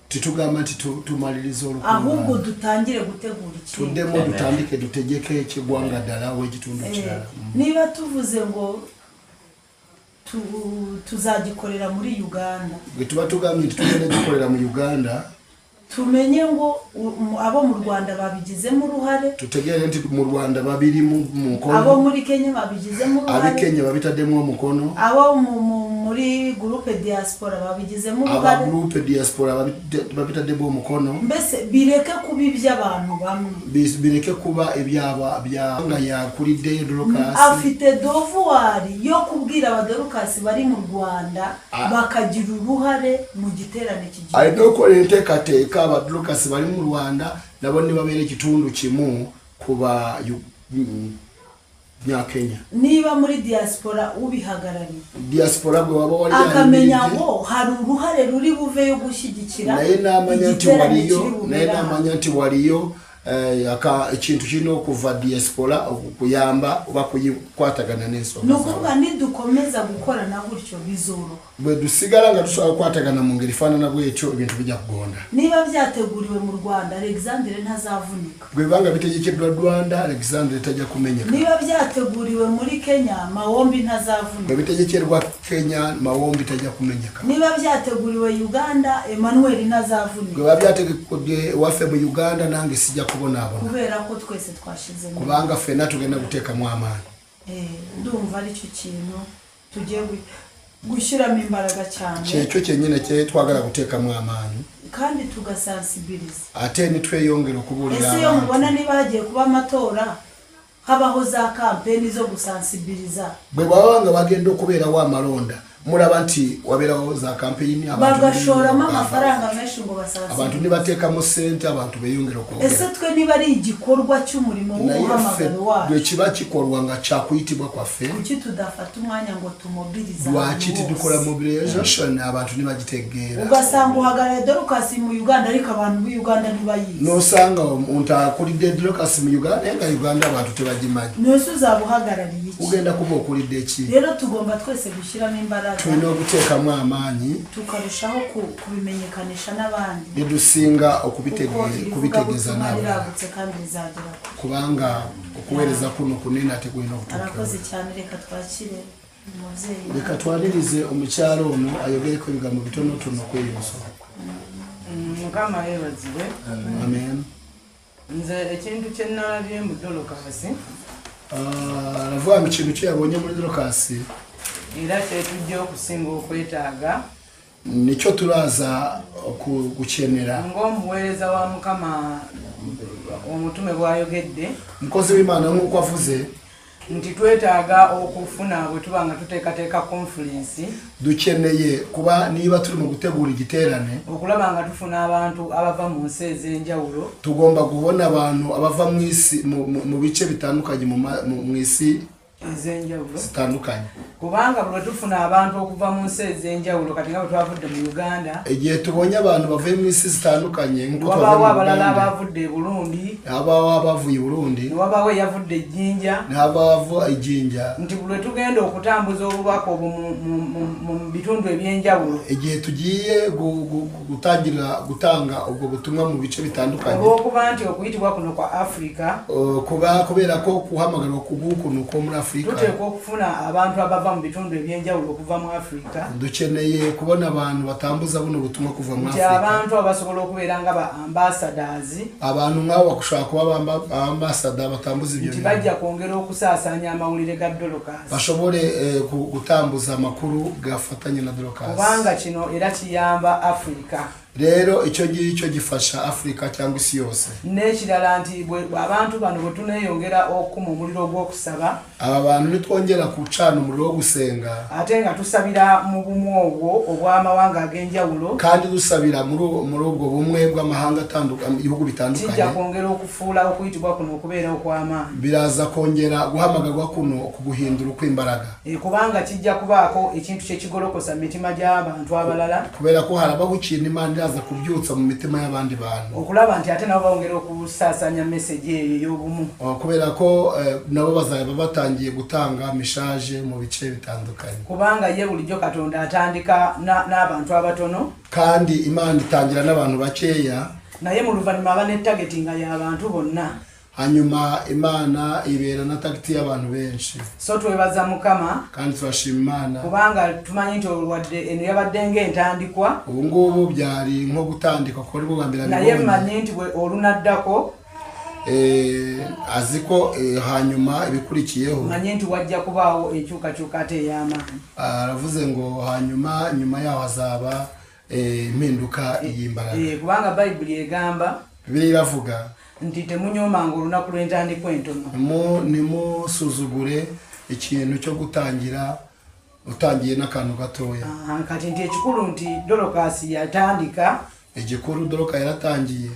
Titugamba nti tumaliriza urukundo. Ahubwo dutangire gutegura iki. Tudemo dutandike dutegeke ekigwanga dala w'ekitundu kirala. Niba tuvuze ngo tuzagikorera muri Uganda. Tuba tugambye tugende dukorera mu Uganda. Tumenye ngo abo mu Rwanda babigizemo uruhare. Tutegere nti mu Rwanda babiri mu mukono. Abo muri Kenya babigizemo uruhare. Abi Kenya babitademo umukono. Abo mu muri groupe diaspora babigizemo aba uruhare groupe diaspora babita debo mukono mbese bireke kuba iby'abantu bamwe bireke kuba ibyaba byanga ya kuri de Dorcas afite dovuwari yo kubwira abadorukasi bari mu Rwanda bakagira uruhare mu giterane kigiye ari no ko ntekateka abadorukasi bari mu Rwanda nabo ni babere kitundu kimu kuba Kenya niba muri diaspora ubihagarariye diaspora bwo waba wari akamenya ngo hari uruhare ruri buve yo gushyigikira naye n'amanyanti wariyo aka ikintu kino kuva diaspora kuyamba bakuyikwatagana n'enso nukuvuga nidukomeza gukorana gutyo bizoro bwe dusigara nga dushaka kwatagana mu ngeri fana na bwecyo ibintu bijya kugonda niba byateguriwe mu Rwanda Alexandre ntazavunika bwe banga bitegekirwa Rwanda Alexandre tajya kumenyeka niba byateguriwe muri Kenya Mawombi ntazavunika bwe bitegekirwa Kenya Mawombi tajya kumenyeka niba byateguriwe Uganda Emmanuel ntazavunika bwe byategekirwa wafe mu Uganda nange sijya kubona abo kubera ko twese twashize mu kubanga fena tugenda guteka mu amani ndumva ari cyo kintu tugiye gushyiramo imbaraga cyane cyo cyenyine cye twagara guteka mu amani kandi tugasensibiliza ate ni tweyongera kuburira ese yo mubona niba hagiye kuba amatora habaho za campaign zo gusensibiliza bwe babanga bagenda kubera wa maronda muraba nti waberaho za campaign bagashoramo amafaranga menshi ngo basansibilize abantu nibatekamo sente abantu beyongera ko ese twe niba ari igikorwa cy'umurimo w'uhamagaro wacu dwe kiba kikorwa nga cyakwitibwa kwa fe kuki tudafata umwanya ngo tumobilize wakiti dukora mobilization abantu nibagitegera ugasanga uhagarariye Dorcas mu Uganda ariko abantu b'u Uganda ntibayizi no sanga unta kuri Dorcas mu Uganda nga Uganda abantu tebagimanye nose uzabuhagarariye iki ugenda kuba kuri deki rero tugomba twese gushyiramo imbaraga twino gutekamo amanyi tukarushaho kubimenyekanisha n'abandi nidusinga kubitegeza n'abandi kandi bizagera kubanga ukuwereza kuno kunene ateguye no kutuka arakoze cyane reka twakire umuvyeyi reka twaririze umucyaro ono ayogere ko biga mu bitono tuno kweyoso mukama yebaziwe amen nze ekintu kye nalabye mu Dorcas aravuga mu kintu cyo yabonye muri Dorcas era kyetujja okusinga okwetaaga nicyo turaza gukenera ng'omuweereza wa mukama omutume bwayogedde mukozi w'Imana nk'uko avuze nti twetaaga okufuna bwe tuba nga tuteekateeka conference dukeneye kuba niba turi mu gutegura igiterane okulaba nga tufuna abantu abava mu nsi ez'enjawulo tugomba kubona abantu abava mu isi mu bice bitandukanye mu isi ez'enjawulo zitandukanye kubanga bwe tufuna abantu okuva mu nsi ez'enjawulo kati nga bwe twavudde mu Uganda igihe tubonye abantu bavuye mu isi zitandukanye wabawo abalala abavudde e Burundi abawo abavuye Burundi wabawo eyavudde Ejjinja n'abava Ejjinja nti bwe tugenda okutambuza obubaka obwo mu bitundu ebyenjawulo igihe tugiye gutanga ubwo butumwa mu bice bitandukanye olw'okuba nti okuyitibwa kuno kwa Africa kubera ko kuhamagarwa kubukuno ko muri Afrika tuteekwa okufuna abantu abava mu bitundu ebyenjawulo okuva mu Africa dukeneye kubona abantu batambuza buno butumwa kuva mu nti Afrika abantu abasobola okubeera nga ba ambassadors abantu nk'abo bakushaka kuba ambassador batambuza ibyo nti bajja kwongera okusaasanya amawulire ga Dorcas bashobore gutambuza amakuru gafatanye na Dorcas kubanga kino era kiyamba Africa rero icyo ngicyo gifasha Afrika cyangwa isi yose n'ekirala nti abantu bano bwe tuneyongera okuma omuliro gw'okusaba aba bantu nitwongera kucana umuriro wo gusenga ate nga tusabira mu bumwe obwo obw'amawanga ag'enjawulo kandi dusabira muri ubwo bumwe bw'amahanga atandukanye ibihugu bitandukanye kijja kwongera okufuula okuyitibwa kuno okubeera okw'amaanyi biraza kongera guhamagarwa kuno kuguhindura ukw'imbaraga kubanga kijja kubaako ekintu kyekigolokosa mu mitima gy'abantu abalala kubera ko harabaho ikintu Imana iraza kubyutsa mu mitima y'abandi bantu okulaba nti ate nabo bongera okusaasanya message eyo y'obumu kubera ko nabo bazaba batangiye gutanga message mu bice bitandukanye kubanga ye bulijjo Katonda atandika n'abantu abatono kandi Imana itangira n'abantu bakeya naye mu luvannyuma aba ne targetinga y'abantu bonna hanyuma Imana ibera na target y'abantu benshi so twebaza mukama kandi turashima Imana kubanga tumanyi nti olwadde eno yabadde ng'entandikwa ubu ngubu byari nko gutandika ko ari bwo bwa mbere naye mmanyi nti bwe olunaddako aziko hanyuma ibikurikiyeho manye nti wajja kubaawo ekyukakyuka ate ey'amaanyi. Aravuze ngo hanyuma nyuma yaho hazaba impinduka y'imbaraga. Kubanga Bayibuli egamba Bibiliya iravuga nti temunyoomanga olunaku lw'entandikwa entono. Nimusuzugure ikintu cyo gutangira utangiye n'akantu gatoya. Kati nti ekikulu nti Dorokasi yatandika. Igikuru Doroka yaratangiye.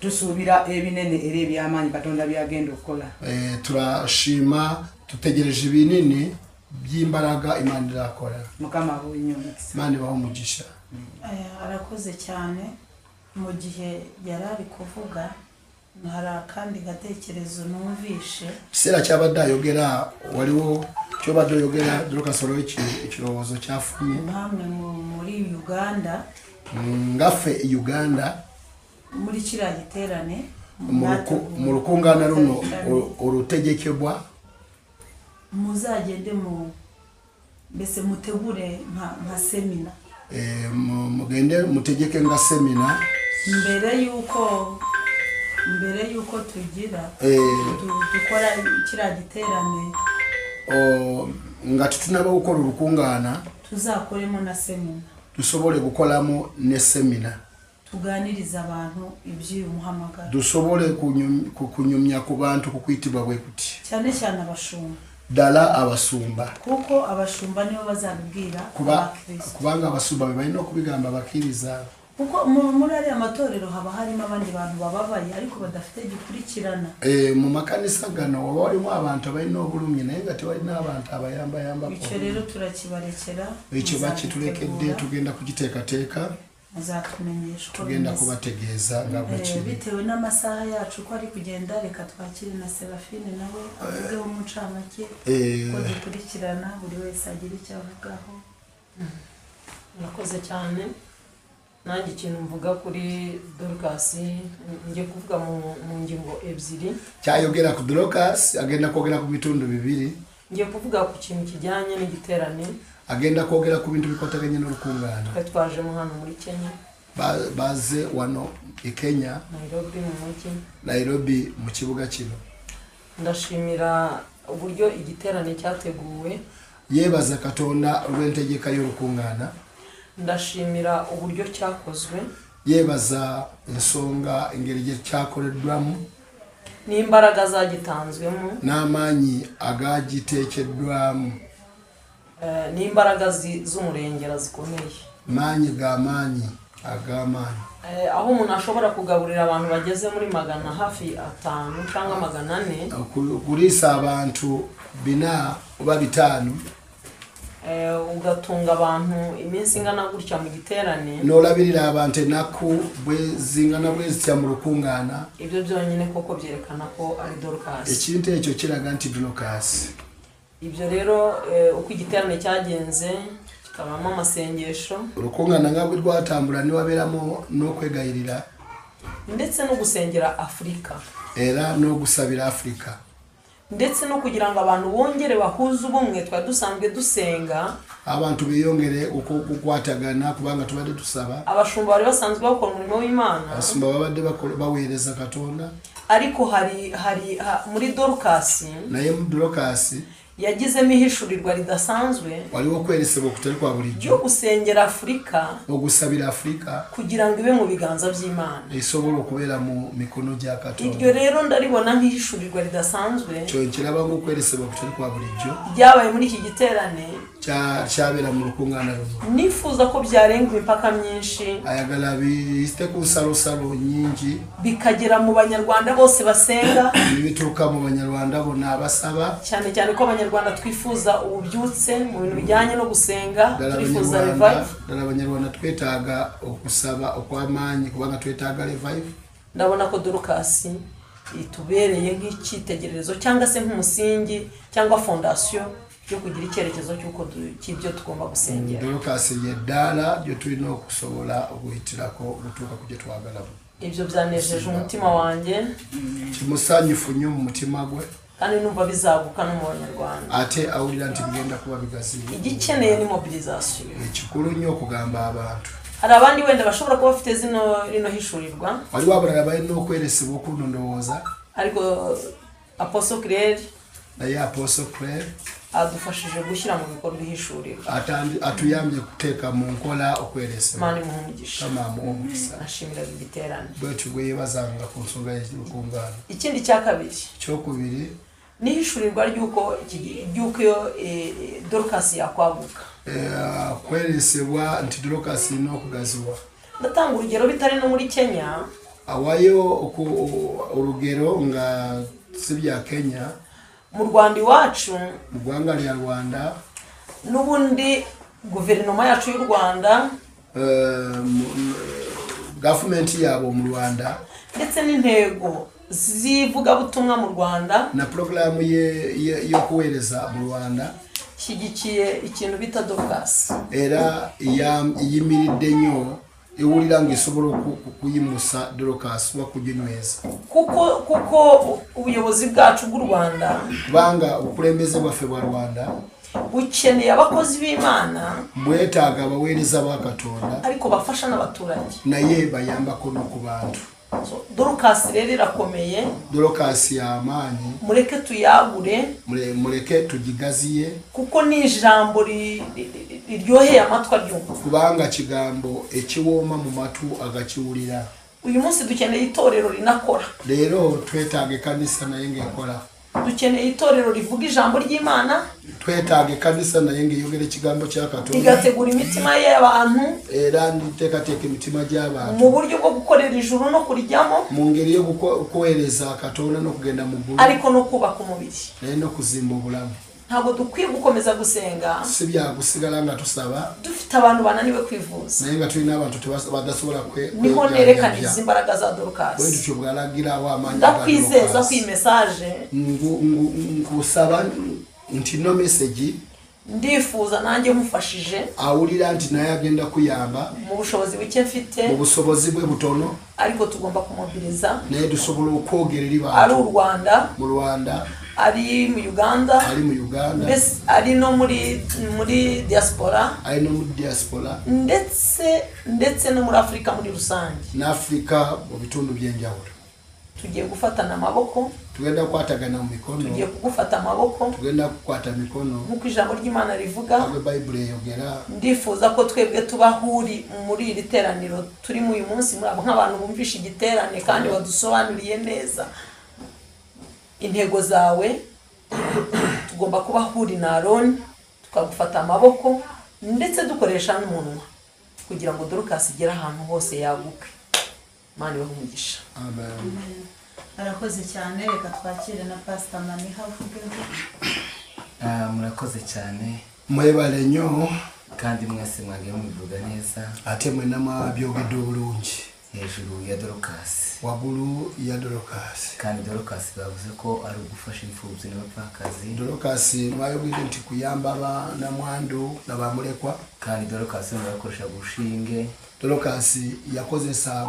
Tusuubira ebinene era eby'amaanyi Katonda byagenda okukola. Turashima tutegereje ibinini by'imbaraga Imana irakora. Mukama ab'omugisha. Imana ibaho umugisha. Arakoze cyane mu gihe yarari kuvuga hari akandi gatekerezo numvishe. Sera cyabadayogera waliwo cyo badoyogera Doroka soro ikirozo cyafumye. Hamwe muri Uganda. Ngafe Uganda. Muri kiriya giterane mu rukungana runo urutegekebwa muzagende mbese mutegure nka semina mugende mutegeke nga semina mbere yuko tugira dukora kiriya giterane nga tutunaba gukora urukungana tuzakoremo na semina dusobole gukolamo ne semina tuganiriza abantu iby'uyu muhamagaro dusobole kunyumya ku bantu kukwitibwa bwe kuti cyane cyane abashumba dala abasumba kuko abashumba nibo bazabibwira kubanga abasumba bari no kubigamba bakiriza kuko muri ari amatorero haba harimo abandi bantu bababaye ariko badafite gikurikirana mu makanisa gano waba warimo abantu bari no bulumye naye gati wari n'abantu abayamba ko icyo rero turakibarekera icyo bakiturekedde tugenda kugiteeka azatumenyesha tugenda kubategeeza ngabakiri bitewe n'amasaha yacu ko ari kugenda reka twakire na Serafine nawe avugeho umucamake ko dukurikirana buri wese agira icyo avugaho. Murakoze cyane. Nanjye ikintu mvuga kuri Dorokasi ngiye kuvuga mu ngingo ebyiri. Cyayogera ku Dorokasi agenda kogera ku bitundu bibiri. Ngiye kuvuga ku kintu kijyanye n'igiterane. Agenda kogera ku bintu bikoteganye n'urukungana. Twaje mu hano muri Kenya. Baze wano i Kenya. Nairobi mu mujyi. Nairobi mu kibuga kino. Ndashimira uburyo igiterane cyateguwe. Yebaza Katonda rwentegeka y'urukungana. Ndashimira uburyo cyakozwe. Yebaza insonga ingeri cyakoredwamo. N'imbaraga zagitanzwemo. N'amanyi agagitekedwamo. N'imbaraga z'umurengera zikomeye. Manyi agamanyi. Aho umuntu ashobora kugaburira abantu bageze muri hafi 5 cyangwa 400. Kurisa abantu bina uba 5. Ugatunga abantu iminsi ingana gutya mu giterane. Nolabirira abantu naku bwezingana bwezitya mu rukungana. Ibyo byonyine koko byerekana ko ari Dorokasi. Ikintu ecyo kiraga anti Dorokasi. Ibyo rero uko igiterane cyagenze kikabamo amasengesho. Urukungana ngabwe rwatambura ni waberamo no kwegayirira ndetse no gusengera Afrika. Era no gusabira Afrika. Ndetse no kugira ngo abantu bongere bahuze ubumwe twa dusanzwe dusenga. Abantu biyongere uko kukwatagana kubanga tubade tusaba. Abashumba bari basanzwe bakora umurimo w'Imana. Abashumba babade bawereza Katonda. Ariko hari muri Dorokasi. Naye mu Dorokasi yagizemo ihishurirwa ridasanzwe waliwo kweresebwa kutari kwa bulijjo yo gusengera Afrika ogusabira Afrika kugira ngo ibe mu biganza by'Imana isobolo kubera mu mikono gya Katonda. Iryo rero ndaribona nk'ihishurirwa ridasanzwe cyo kiraba ngo kweresebwa kutari kwa bulijjo byabaye muri iki giterane cyabera mu rukungana runo. Nifuza ko byarenga imipaka myinshi ayagala biste ku salo nyingi bikagera mu banyarwanda bose basenga bituruka mu banyarwanda bo nabasaba cyane cyane ko abanyarwanda twifuza ububyutse mu bintu bijyanye no gusenga twifuza revive. Abanyarwanda twetaga okusaba okwamanyi kubanga twetaga revive. Ndabona ko Dorokasi itubereye nk'icyitegererezo cyangwa se nk'umusingi cyangwa fondation yo kugira icyerekezo cy'uko cy'ibyo tugomba gusengera. Dorokasi yedala byo turino kusobola oguhitirako gutuka kuje twagala. Ibyo byanejeje umutima wanjye kimusanyifu nyu mu mutima gwe kandi numva bizaguka no mu banyarwanda ate awulira nti bigenda kuba bigazi. Igikeneye ni mobilisation. Ikikuru nyo kugamba abantu. Hari abandi wenda bashobora kuba bafite rino hishurirwa. Wali wabura bari no kweresebwa kunondoza ariko Apostle Claire naye Apostle Claire adufashije gushyira mu bikorwa ihishuriro atuyambye kuteeka mu nkola okweresebwa Imana imuhe umugisha kama umugisha ashimira igiterane bwetyo bweyebazanga ku nsonga y'urukungano. ikindi cya kabiri Kyokubiri nihishurirwa ry'uko iyo Dorcas yakwaguka kweresebwa nti Dorcas n'okugaziwa. ndatanga urugero bitari no muri Kenya awayo urugero nga si bya Kenya mu Rwanda iwacu mu Rwanda lya Rwanda n'ubundi guverinoma yacu y'u Rwanda government yabo mu Rwanda ndetse n'intego zivuga butumwa mu Rwanda na programu yo kuwereza mu Rwanda shyigikiye ikintu bita Dorcas era yimiridde nnyo iwulira ng'isobola kuyimusa Dorcas bakuginyweza kuko ubuyobozi bwacu bw'u Rwanda kubanga obukulembeze bwaffe bwa Rwanda bukeneye abakozi b'Imana bwetaaga abaweereza ba Katonda ariko bafasha n'abaturage naye bayambako no ku bantu. Dorcas rero irakomeye Dorcas y'amaanyi mureke tuyagure mureke tugigaziye kuko ni ijambo riryoheye amatwi aryumva kubanga kigambo ekiwooma mu matu agakiwulira. uyu munsi dukeneye itorero rinakora leero twetaaga ekkanisa naye ng'ekola dukeneye itorero rivuga ijambo ry'Imana twetaaga ekkanisa naye ng'eyogera ekigambo kya Katonda igategura imitima y'abantu era niteekateeka emitima gy'abantu mu buryo bwo gukorera ijuru no kurijyamo mu ngeri yo kuweereza Katonda n'okugenda mu ggulu ariko no kubaka umubiri naye n'okuzimba obulamu. ntabwo dukwiye gukomeza gusenga si byagusigala nga tusaba dufite abantu bananiwe kwivuza naye nga tulina abantu badasobola niho nerekaniza imbaraga za Dorcas bwentu kyo bwalagirawo amaanyi ndakwizeza ko iyi message nkusaba nti no message ndifuza nanjye mufashije awulira nti naye agenda kuyamba mu bushobozi buke mfite mu busobozi bwe butono ariko tugomba kumobiriza naye dusobola okwogerera ari bantu u Rwanda mu Rwanda ari mu Uganda ari mu Uganda ari no muri diaspora ari no muri diaspora ndetse no muri Afrika muri rusange n'Afrika mu bitundu by'enjawulo. tugiye gufatana amaboko tugenda kukwatagana mu mikono tugiye kugufata amaboko tugenda kukwata mikono nk'uko ijambo ry'Imana rivuga abe Bible yogera. ndifuza ko twebwe tubahuri muri iri teraniro turi mu uyu munsi muri abo nk'abantu bumvisha igiterane kandi badusobanuriye neza intego zawe. tugomba kubahuri na Aaron tukagufata amaboko ndetse dukoresha n'umunwa kugira ngo Dorcas igere ahantu hose yaguke. Imana ibahe umugisha. Amen. arakoze cyane reka twakire na Pastor Maniha avugeho. murakoze cyane mwebale nnyo kandi mwese mwagiye mubivuga neza ate mwena mwabyogedde obulungi hejuru ya Dorcas waggulu ya Dorcas kandi Dorcas bavuze ko ari ugufasha imfubyi n'abapfakazi. Dorcas mwayogedde nti kuyamba abanamwandu n'abamulekwa kandi Dorcas bakoresha gushinge. Dorcas yakozesa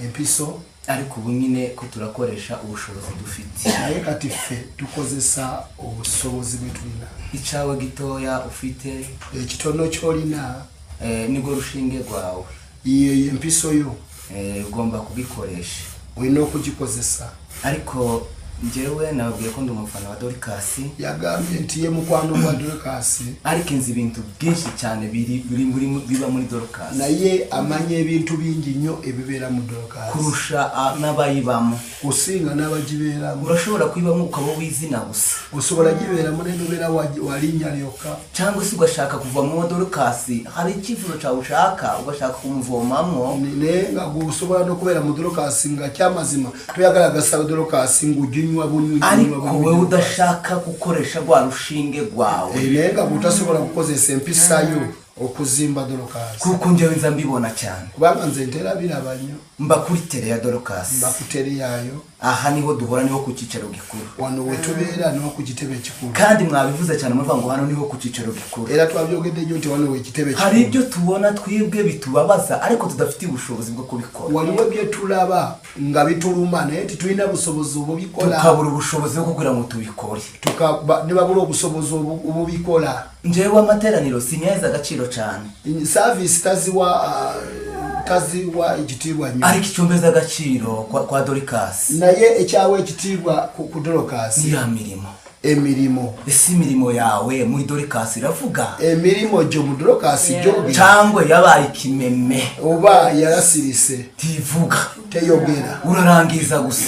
empiso ariko ubu nyine ko turakoresha ubushobozi dufite naye kati ffe tukozesa obusobozi bwe tulina. icyawe gitoya ufite ekitono kyolina nibwo rushinge rwawe iyo empiso yo ugomba kubikoresha olina okugikozesa. ariko njyewe nababwiye ko ndi umufana wa Dorcas yagambye nti ye mukwano gwa Dorcas ariko nzi ibintu byinshi cyane biba muri Dorcas naye amanya ebintu bingi nnyo ebibeera mu Dorcas kurusha n'abayibamo kusinga n'abagibeeramu. urashobora kuyibamo ukaba wizina gusa osobola gibeeramu n'ebibeera walinnya lyokka cyangwa se ugashaka kuva mu Dorcas hari icyifuzo cyawe ushaka ugashaka kumuvomamo naye nga gusobola n'okubeera mu Dorcas nga kyamazima toyagala gasaba Dorcas nguginywa ariko wowe udashaka gukoresha rwa rushinge rwawe naye nga gutasobola kukozesa empisa yo okuzimba Dorcas kuko njyewe nza mbibona cyane kubanga nze ntera biraba nnyo mba kuri tere ya Dorcas mba ku tere yayo. aha niho duhora niho ku cyicaro gikuru wano we tubeera no ku kitebe kikuru kandi mwabivuze cyane muvuga ngo hano niho ku cyicaro gikuru era twabyogedde nnyo nti wano we kitebe kikuru. hari ibyo tubona twibwe bitubabaza ariko tudafite ubushobozi bwo kubikora waliwo bye tulaba nga bituluma naye titulina busobozi obubikola tukabura ubushobozi bwo kugira ngo tubikore nibabula obusobozi obubikola. njyewe amateraniro sinyeza agaciro cyane service taziwa taziwa igitibwa nyo ariko icombeza agaciro kwa Dorcas naye ekyawe ekitibwa ku Dorcas ni ya mirimo emirimo ese imirimo yawe muri Dorcas iravuga emirimo jo mu Dorcas jo cyangwa yabaye kimeme oba yarasirise tivuga teyogera urarangiza gusa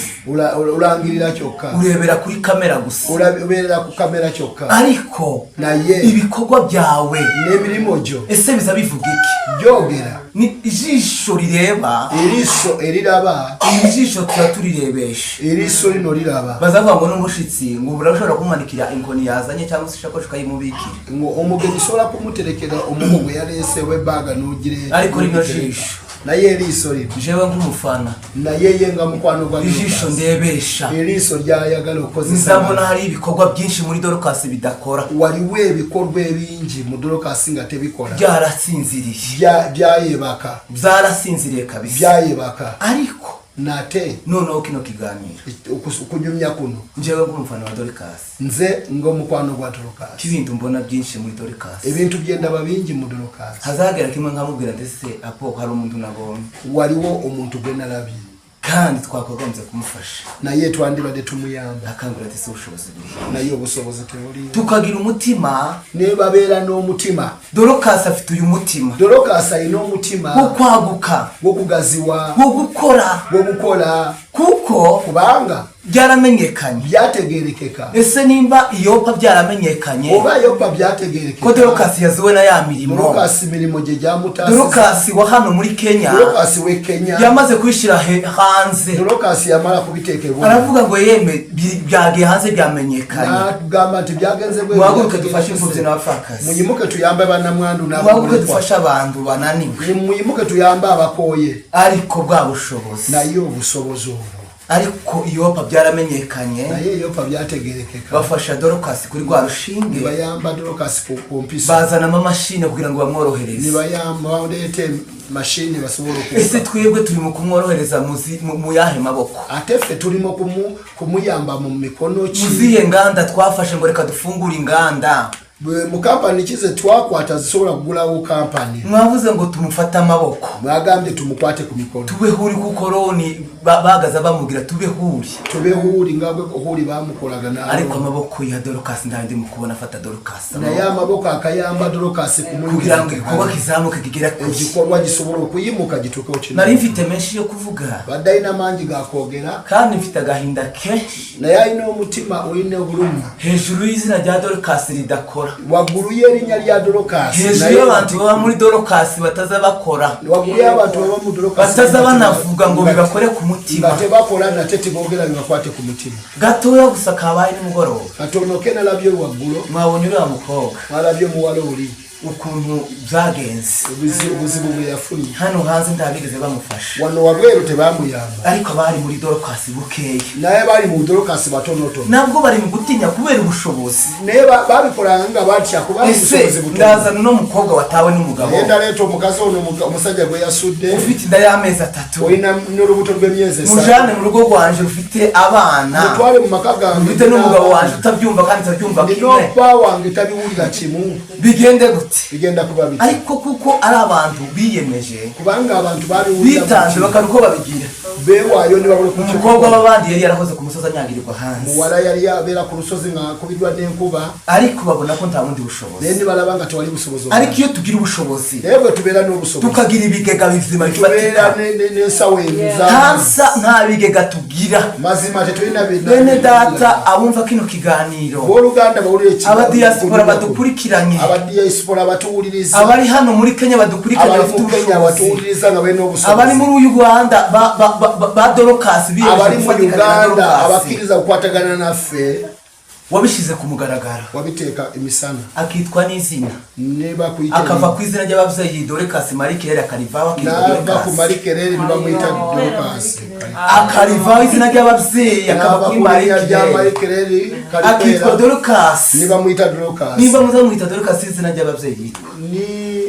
urangirira cyokka urebera kuri kamera gusa uraberera ku kamera cyokka ariko naye ibikorwa byawe n'emirimo jo ese biza bivuga iki byogera ni ijisho rireba iriso eriraba ijisho turirebesha iriso rino riraba bazavuga ngo n'umushitsi ngo urashobora kumanikira inkoni yazanye cyangwa se ishakoshi kayimubikira ngo umugeni ushobora kumuterekera umugongo yarese we baga nugire ariko rino jisho naye iriso rino jewe nk'umufana naye yenga mukwano gwa ijisho ndebesha iriso ryayagala ukoze nzabona hari ibikorwa byinshi muri Dorcas bidakora waliwe bikorwa ebingi mu Dorcas nga tebikora byarasinziriye byayebaka byarasinziriye kabisa byayebaka ariko nate noneho kino kiganiro kunyumya kuno njyewe nk'umufana wa Dorcas nze ngo mukwano gwa Dorcas kibintu mbona byinshi muri Dorcas ebintu byenda babingi mu Dorcas hazagera kimwe nkamubwira ndetse apo hari umuntu nabonye waliwo omuntu gwe nalabye kandi twakogombye kumufasha naye twandibadde tumuyamba akangura ati se ubushobozi buri naye obusobozi tebuli tukagira umutima ne babeera n'omutima Dorcas afite uyu mutima Dorcas ayina omutima wo kwaguka wo kugaziwa wo gukora kuko kubanga byaramenyekanye byategerekeka ese nimba iyopa byaramenyekanye oba yopa byategerekeka ko Dorcas yazuwe na ya mirimo Dorcas mirimo je jamutasi Dorcas wa hano muri Kenya Dorcas we Kenya yamaze kwishira hanze Dorcas yamara kubitekerwa aravuga ngo yeme byagiye hanze byamenyekanye gamba ati byagenze gwe mwaguke dufashe imfubyi n'abapfakazi muyimuke tuyambe bana mwandu nabo mwaguke dufashe abantu bananiwe muyimuke tuyambe abakoye ariko bwa bushobozi nayo busobozo ariko iyopa byaramenyekanye naye yopa byategerekeka bafasha Dorcas kuri rwa rushinge bayamba Dorcas ku mpisa bazana amamashine kugira ngo bamworohereze bayamba ndete mashini basobora ese twebwe turi mu kumworohereza mu yahe maboko atefe turimo kumuyamba mu mikono ki muzihe nganda twafashe ngo reka dufungure inganda mu kampani kize twakwata zisobora kugulawo kampani mwavuze ngo tumufata amaboko mwagambye tumukwate ku mikono tubehuri ku koroni bagaza bamubwira tubehuri ngabwe huri bamukolaga nawe ariko amaboko ya Dorcas ndandi mu kubona afata Dorcas na ya maboko akayamba Dorcas kugira ngo igikorwa kizamuke kigera ku gikorwa gisobora kuyimuka gituka ukina nari mfite menshi yo kuvuga badai na mangi gakogera kandi mfite agahinda kenshi na ya ino umutima urine buruma hejuru y'izina rya Dorcas ridakora waguru yerinya rya Dorcas hejuru y'abantu baba muri Dorcas bataza bakora waguru y'abantu baba mu Dorcas bataza banavuga ngo bibakore ku mutima batebakora na tete bogera bibakwate ku mutima gatoya gusa kabaye nimugoroba atonoke na labyo waguru mwabonye uriya mukobwa mwalabyo muwalo uri ukuntu byagenze ubuzibu byafunye hano hanze ndabigeze bamufasha wano wabwero tebamuyamba ariko bari muri Dorcas bukeya naye bari mu Dorcas batonoto nabwo bari mu gutinya kubera ubushobozi neba babikoranga batya kuba ubushobozi buto ndazana no mukobwa watawe n'umugabo yenda leto mukazi ono umusajja gwe yasudde ufite inda y'amezi 3 oina n'urubuto rw'emyezi 3 mujane mu rugo rwanje ufite abana mutware mu makaga ufite n'umugabo wanje utabyumva kandi utabyumva kimwe no pa wange tabiwulira kimu bigende gute bigenda kuba biti ariko kuko ari abantu biyemeje kubanga abantu bari bitanze bakaruko babigira bewayo ni babure umukobwa w'abandi yari yarahoze ku musozi anyagirirwa hanze muwala yari yabera ku rusozi nka kubidwa n'enkuba ariko babona ko nta bundi bushobozi nendi balabanga twali busobozi ariko iyo tugira ubushobozi yego tubera n'obusobozi tukagira ibigega bizima bifatika n'ensawe hansa nta bigega tugira mazima tetulina bene data abumva kino kiganiro b'oluganda bawulire abadiaspora badukurikiranye abadiaspora batuwuliriza abari hano muri Kenya badukurikiranye bafite ubushobozi nga bene obusobozi abari muri uyu Rwanda ba Dorcas biyemeje abari mu Uganda abakiriza kukwatagana naffe wabishize ku mugaragaro wabiteka imisana akitwa n'izina neba kuyita akava ku izina ry'abavyeyi Dorcas Marikerere akarivaho akitwa ku Marikerere niba mwita Dorcas akarivaho izina ry'abavyeyi akava ku Marikerere akitwa Dorcas niba mwita Dorcas niba mwita Dorcas izina ry'abavyeyi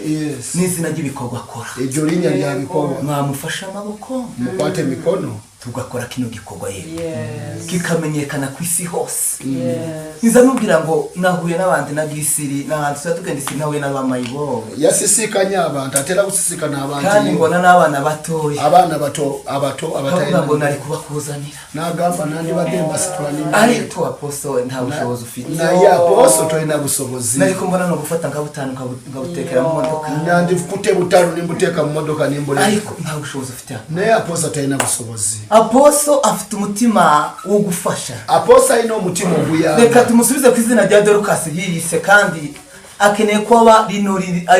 yes n'izina ry'ibikorwa akora iryo linya rya bikorwa mwamufasha amaboko mukwate mikono tugakora kino gikorwa yewe Yes. kikamenyekana ku isi hose Yes. niza nubwira ngo nahuye n'abandi na gisiri n'ahantu tuba tugenda isi nahuye n'abamayibo yasisikanya abantu atera gusisikana kandi abantu mbona n'abana batoya abana bato kavuga ngo nari kubakuzanira nagamba nandi bademba situranimba ariko aposo nta bushobozi ufite na ya boso toina busobozi nari kumbona no gufata nkabutanu ngabutekera mu modoka nandi kute butaro nimbuteka mu modoka nimbole ariko nta bushobozi ufite ne aposo toina busobozi aposo afite umutima wo gufasha aposo ino umutima obuya reka tumusubize ku izina rya Dorcas yiyise kandi akeneye kuba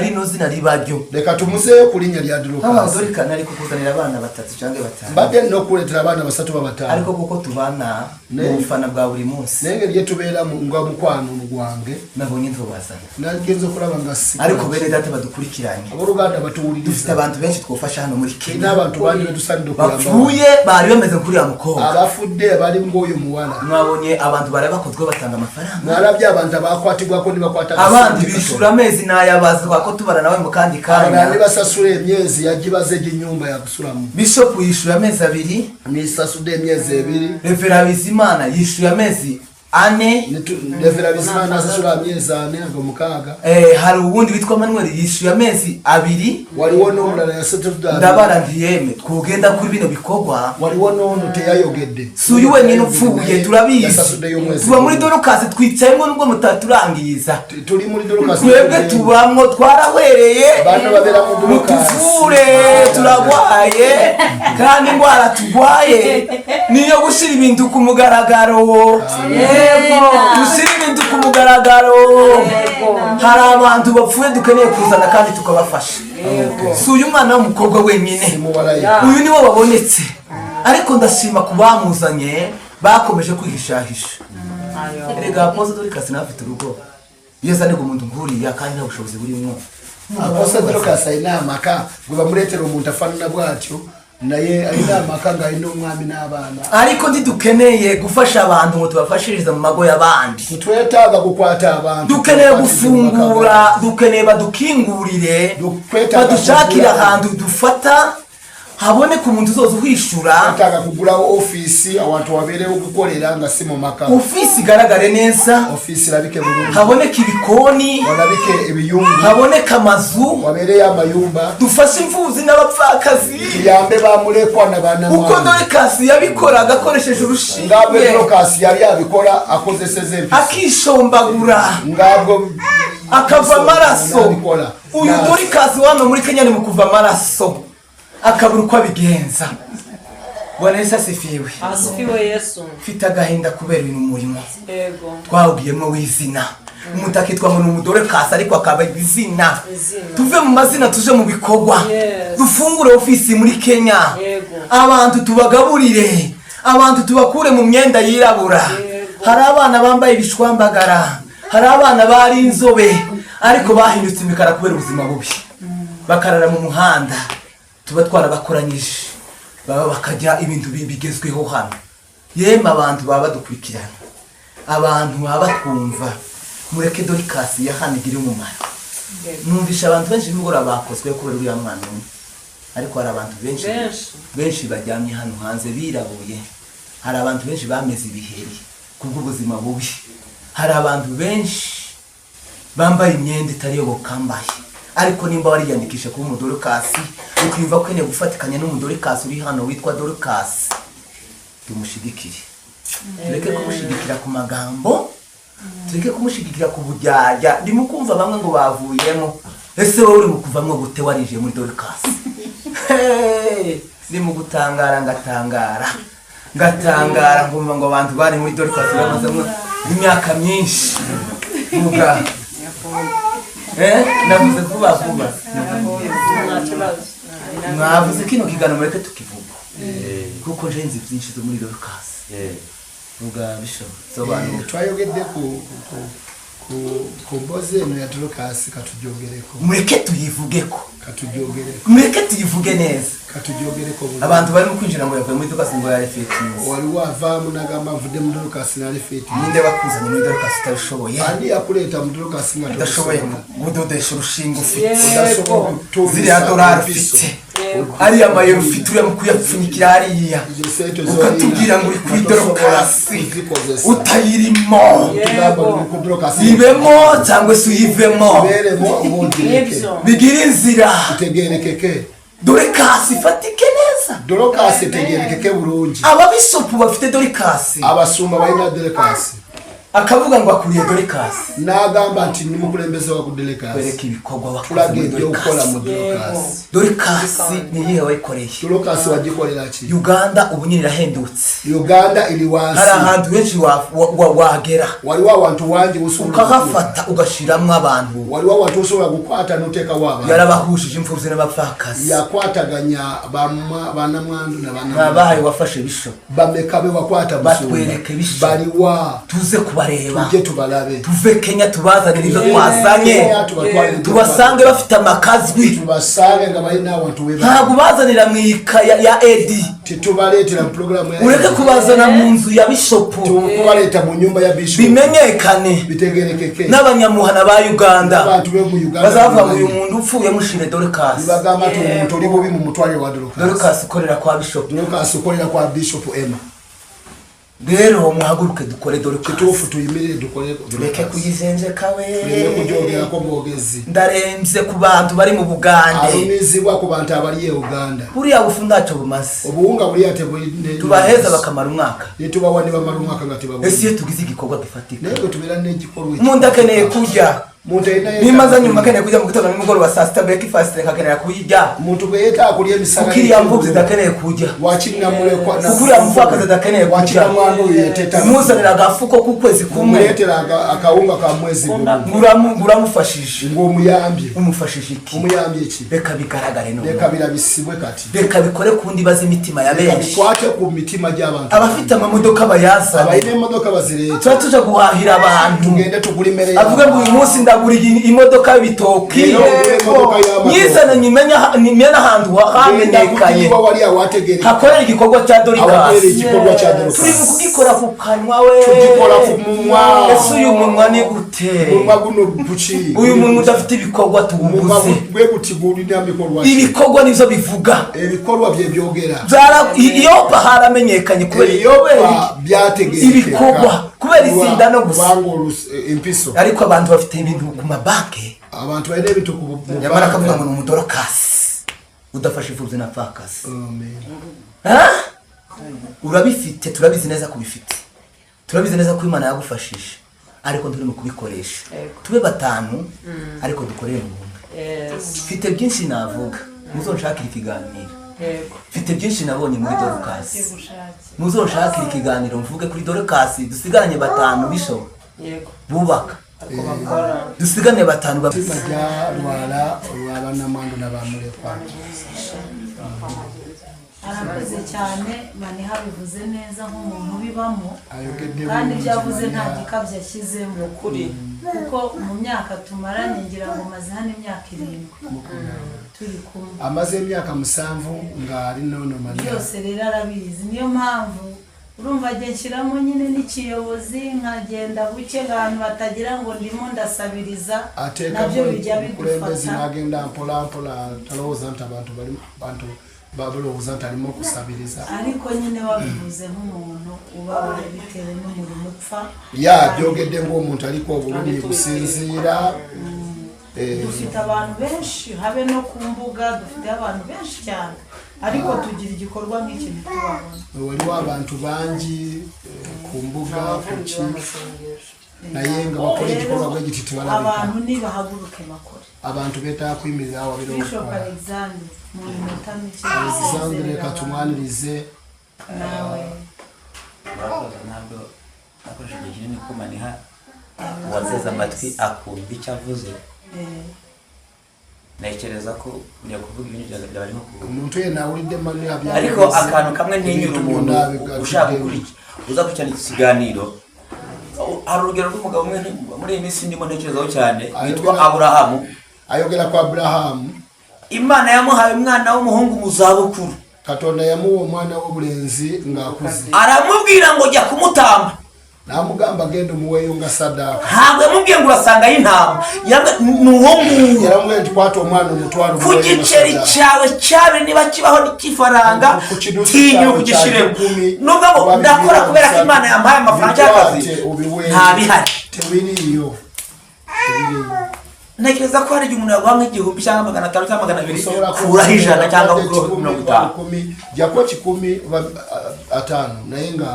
rino zina ribaryo reka tumuzeyo kulinya lya Dorcas Dorcas nari kukuzanira abana batatu cyangwa batanu mbade no kuletera abana basatu babatanu ariko kuko tubana mu bufana bwa buri munsi nenge lye tubera mu ngwa mukwano mugwange nabonye ntubazana nagenzo kuraba ngasi ariko bene data badukurikiranye aboruganda batuwuliriza dufite abantu benshi twofasha hano muri Kenya n'abantu bandi bedusando bapfuye bari bameze nkuri ya mukobwa abafudde bari ngoyo muwala mwabonye abantu bari bakozwe batanga amafaranga narabye abantu abakwatirwa ko nibakwata abandi bishura amezi n'ayabazwa ko tubara nawe mu kandi kanya abandi basasura emyezi yagibaze inyumba ya gusuramu Bishop yishura amezi 2 ni sasude emyezi 2 Reverend Bizimana yishuye amezi 4 Reverend Bizimana asasura amyezi 4 ngo mukaga hari ubundi witwa Manuel yishuye amezi 2 waliwo n'omulala yasetudda ndabara ntiyeme twogenda kuri bino bikorwa waliwo n'ono teyayogedde suyu wenyine upfuye turabizi tuba muri Dorcas twicayemo nubwo mutaturangiza turi muri Dorcas twebwe tubamwo twarahwereye bana babera mu Dorcas mutuvure turagwaye kandi indwara tugwaye niyo gushira ibintu ku mugaragaro gushira ibintu ku mugaragaro hari abantu bapfuye dukeneye kuzana kandi tukabafasha si uyu mwana w'umukobwa wenyine uyu niwo babonetse ariko ndashima ku bamuzanye bakomeje kwihishahisha erega aposo Dorcas nafite urugo yeza nego umuntu nkuriya kandi nta bushobozi burimo aposo Dorcas ayinamaka ngo bamuretera umuntu afanana bwatyo naye ayinamaka ngo ayino umwami n'abana ariko ndidukeneye gufasha abantu ngo tubafashirize mu mago y'abandi twetaga gukwata abantu dukeneye gufungura dukeneye badukingurire badushakira ahantu dufata haboneka umuntu uzoza uhishura nataka kugulaho ofisi abantu wabereho gukorera nga si mu maka ofisi igaragare neza ofisi irabike burundu haboneka ibikoni walabike ibiyumbu haboneka amazu wabereye amayumba dufashe imfuzi n'abapfakazi tuyambe bamulekwa n'abana uko Dorcas yabikoraga akoresheje urushinge ngabwo Dorcas yari yabikora akozeseze akishombagura ngabwo akava amaraso uyu Dorcas wano muri Kenya ni mu kuva amaraso akabura uko abigenza Bwana Yesu asifiwe Asifiwe Yesu mfite agahinda kubera uyu murimo yego twawugiyemo w'izina umuntu akitwa ngo ni umudorokasi ariko akaba izina tuve mu mazina tuje mu bikorwa dufungure ofisi muri Kenya abantu tubagaburire abantu tubakure mu myenda yirabura hari abana bambaye ibishwambagara hari abana bari inzobe ariko bahindutse imikara kubera ubuzima bubi bakarara mu muhanda tuba twarabakoranyije baba bakajya ibintu bigezweho hano yema abantu baba badukurikirana abantu baba batwumva mureke Dorcas yahanigire umumaro numvisha abantu benshi b'imugora bakozwe kubera uriya mwana umwe ariko hari abantu benshi bajyamye hano hanze birabuye hari abantu benshi bameze ibiheri kubw'ubuzima bubi hari abantu benshi bambaye imyenda itari yo bokambaye ariko nimba wariyandikisha kuba umudorokasi ukwimva kwene gufatikanya n'umudorokasi uri hano witwa Dorcas tumushigikire tureke kumushigikira ku magambo tureke kumushigikira ku bujyajya ndimo kumva bamwe ngo bavuyemo ese wowe uri mu kuvamwe gute warije muri Dorcas ndimo gutangara ngatangara ngumva ngo abantu bari muri Dorcas bamaze imyaka myinshi muga navuze vuba mwavuze kino kigano mureke tukivuga kuko nje nzi byinshi zo muri Dorcas muga Bishop sobanura twayogedde ku mboze no ya Dorcas katujyogereko mureke tuyivugeko mureke tuyivuge neza katujyogereko abantu bari mu kwinjira ngo yavuye muri Dorcas ngo yarefetinze wali wava munagamba mvude mu Dorcas na refeti ninde bakuzanye muri Dorcas utabishoboye andi yakuleta mu Dorcas ngadashoboye gudodesha urushinga ufite udashoboye ziriya dolari ufite ariya mayero ufite uriya mu kuyapfunyikira hariya ukatubwira ngo uri kuri dorokasi utayirimo ibemo cyangwa se uyivemo bigira inzira dorokasi ifatike neza dorokasi tegerekeke burungi ababisopu bafite dorokasi abasumba bayina dorokasi akavuga ngo akuriye dorokasi nagamba nti ni mukulembeze wa kudelekasi kwereka ibikorwa bakoze mu dorokasi dorokasi niyihe wayikoreye dorokasi wagikorera ki Uganda ubu nyine irahendutse Uganda iri wansi hari ahantu benshi wagera wali wa wantu wanjye usubira ukahafata ugashiramwe abantu wali wa wantu usubira gukwata nuteka waba yarabahujije imfuvyi n'abapfakazi yakwataganya banamwandu nabahaye wafashe bisho bamekabe wakwata batwereke bisho bali wa tuze kubareba tujye tubalabe tuve Kenya tubazanire ibyo twazanye tubasange bafite amakazwi tubasange nga bali n'abantu weba ntabwo bazanira mu ikaya ya Edi titubaletera program ya ureke kubazana mu nzu ya bishopu tukubaleta mu nyumba ya bishop bimenyekane bitegerekeke n'abanyamuhana ba Uganda abantu be mu Uganda bazavuga ngo uyu muntu upfuye mushire dorokasi bagamba tu umuntu uri bubi mu mutware wa dorokasi ukorera kwa bishop dorokasi ukorera kwa bishop Emma rero muhaguruke dukore dorokasi kitufu tuyimirire dukore tureke kuyizenjeka we tureke kujogera ko bogezi ndaremze ku bantu bari mu Bugande arumizibwa ku bantu abari Uganda buriya bufu ndaco bumaze ubuhunga buri yatebo tubaheza bakamara umwaka nitubawani bamara umwaka ngatiba ese iyo tugize igikorwa gifatika nego tubera n'igikorwa umuntu akeneye kurya nimaze nyuma akeneye kurya mu gitondo nimugoroba saa sita breakfast akeneye kuyirya umuntu bweta akuriye misaka ukiriya mvuzi dakeneye kurya wakirina murekwa ukuriya mvakaza dakeneye kurya umuzanira agafuko k'ukwezi kumwe umuletera akawunga ka mwezi nguramufashije ngo umuyambye umufashije iki umuyambye iki reka bigaragare no reka birabisibwe kati reka bikore kundi baze imitima ya benshi kwate ku mitima y'abantu abafite amamodoka bayazana abayine imodoka bazireta tuba tuje guhahira abantu tugende tugura imere avuga ngo uyu munsi ndagura imodoka y'ibitoki nyizana nimenya n'ahantu hamenyekanye hakorera igikorwa cya dorikasi turi mu kugikora ku kanwa we tugikora ku munwa ese uyu munwa ni gute munwa guno buci uyu munwa udafite ibikorwa tuwubuze ibikorwa nivyo bivuga ibikorwa bye byogera iyo haramenyekanye kubera ibikorwa kubera izinda no gusa ariko abantu bafite ibintu ku mabanke abantu bene bitu ku nyamara akavuga ngo umudorokasi udafashe imfubyi na pfakasi urabifite turabizi neza kubifite turabizi neza ko Imana yagufashije ariko turi mu kubikoresha tube batanu ariko dukorere mu bumwe mfite byinshi navuga muzonshakira ikiganiro mfite byinshi nabonye muri dorokasi muzonshakira ikiganiro mvuge kuri dorokasi dusigaranye batanu bisho bubaka dusigane batanu bajya rwara n'amandu n'abamurekwa arakoze cyane mani habivuze neza nk'umuntu ubibamo kandi ibyo yavuze nta gikabyo ashyizemo kuri kuko mu myaka tumaranye ngira ngo maze hano imyaka 7 turi kumwe amaze imyaka 7 ngari none mani byose rero arabizi niyo mpamvu urumva agiye nshyiramo nyine n'ikiyobozi nkagenda buke abantu batagira ngo ndimo ndasabiriza nabyo bijya bidufata nagenda mpola taloza abantu bari bantu baburo uzantarimo kusabiriza ariko nyine wabivuze nk'umuntu ubabaye bitewe n'umurimo upfa byogede ngo umuntu ariko uburumye gusinzira dufite abantu benshi habe no ku mbuga dufite abantu benshi cyane ariko tugira igikorwa nk'iki ntitubabona wari w'abantu bangi ku mbuga kuki nayenga bakora igikorwa bw'igiti barabika abantu nibahaguruke bakore abantu beta kwimirira aho biro Bishop Alexander mu minota mike Alexander katumwanirize nawe ntabwo akoresheje kinini ko maniha wazeza amatwi akumva icyo avuze nekereza ko ujya kuvuga ibintu byarimo umuntu ye nawe urinde mani abya ariko akantu kamwe ntinyura umuntu ushaka uza gucana ikiganiro hari urugero rw'umugabo umwe muri iyi minsi ndimo ntekerezaho cyane yitwa Aburahamu ayogera kwa Aburahamu Imana yamuhaye umwana w'umuhungu mu zabukuru Katonda yamuha umwana w'uburenzi ngakuze aramubwira ngo jya kumutamba namugamba agenda umuweyo nga sadaka ntabwo yamubwiye ngo urasangayo intama ni uwo nguwo yaramubwiye ati kwata umwana umutwaro ku giceri cyawe cyawe niba kibaho n'ikifaranga tinyuka ugishiremo nubwo ngo ndakora kubera ko imana yampaye amafaranga y'akazi ntabihari tewiriyo ntekereza ko hari igihe umuntu yaguha nk'igihumbi cyangwa 500 cyangwa 200 kuraho 100 cyangwa 50 jako 10 naye nga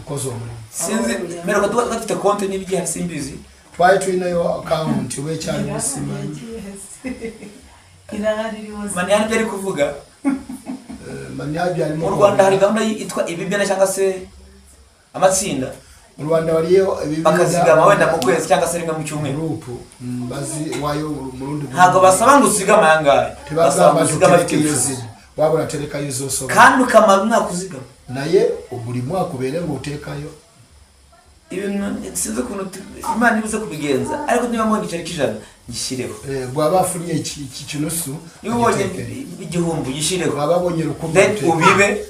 ukoze umurimo sinzi mbere ko dufite konti n'ibigihe simbizi twari twinayo account wecyane musima maniyani byari kuvuga maniyani byari mu Rwanda hari gahunda yitwa ibibena cyangwa se amatsinda mu Rwanda wariyo bakazigama wenda mu kwezi cyangwa se rimwe mu cyumweru bazi wayo mu rundi ntago basaba ngo uzigama yangaye basaba uzigama y'izina wabura tereka yuzo kandi ukamara umwaka uzigama naye buri mwaka ubere ngo utekayo ibintu sinzi ukuntu imana ibuze kubigenza ariko niba mu giceri kijana gishireho bwabafuriye iki kinusu yubonye igihumbi gishireho babonye rukundo ubibe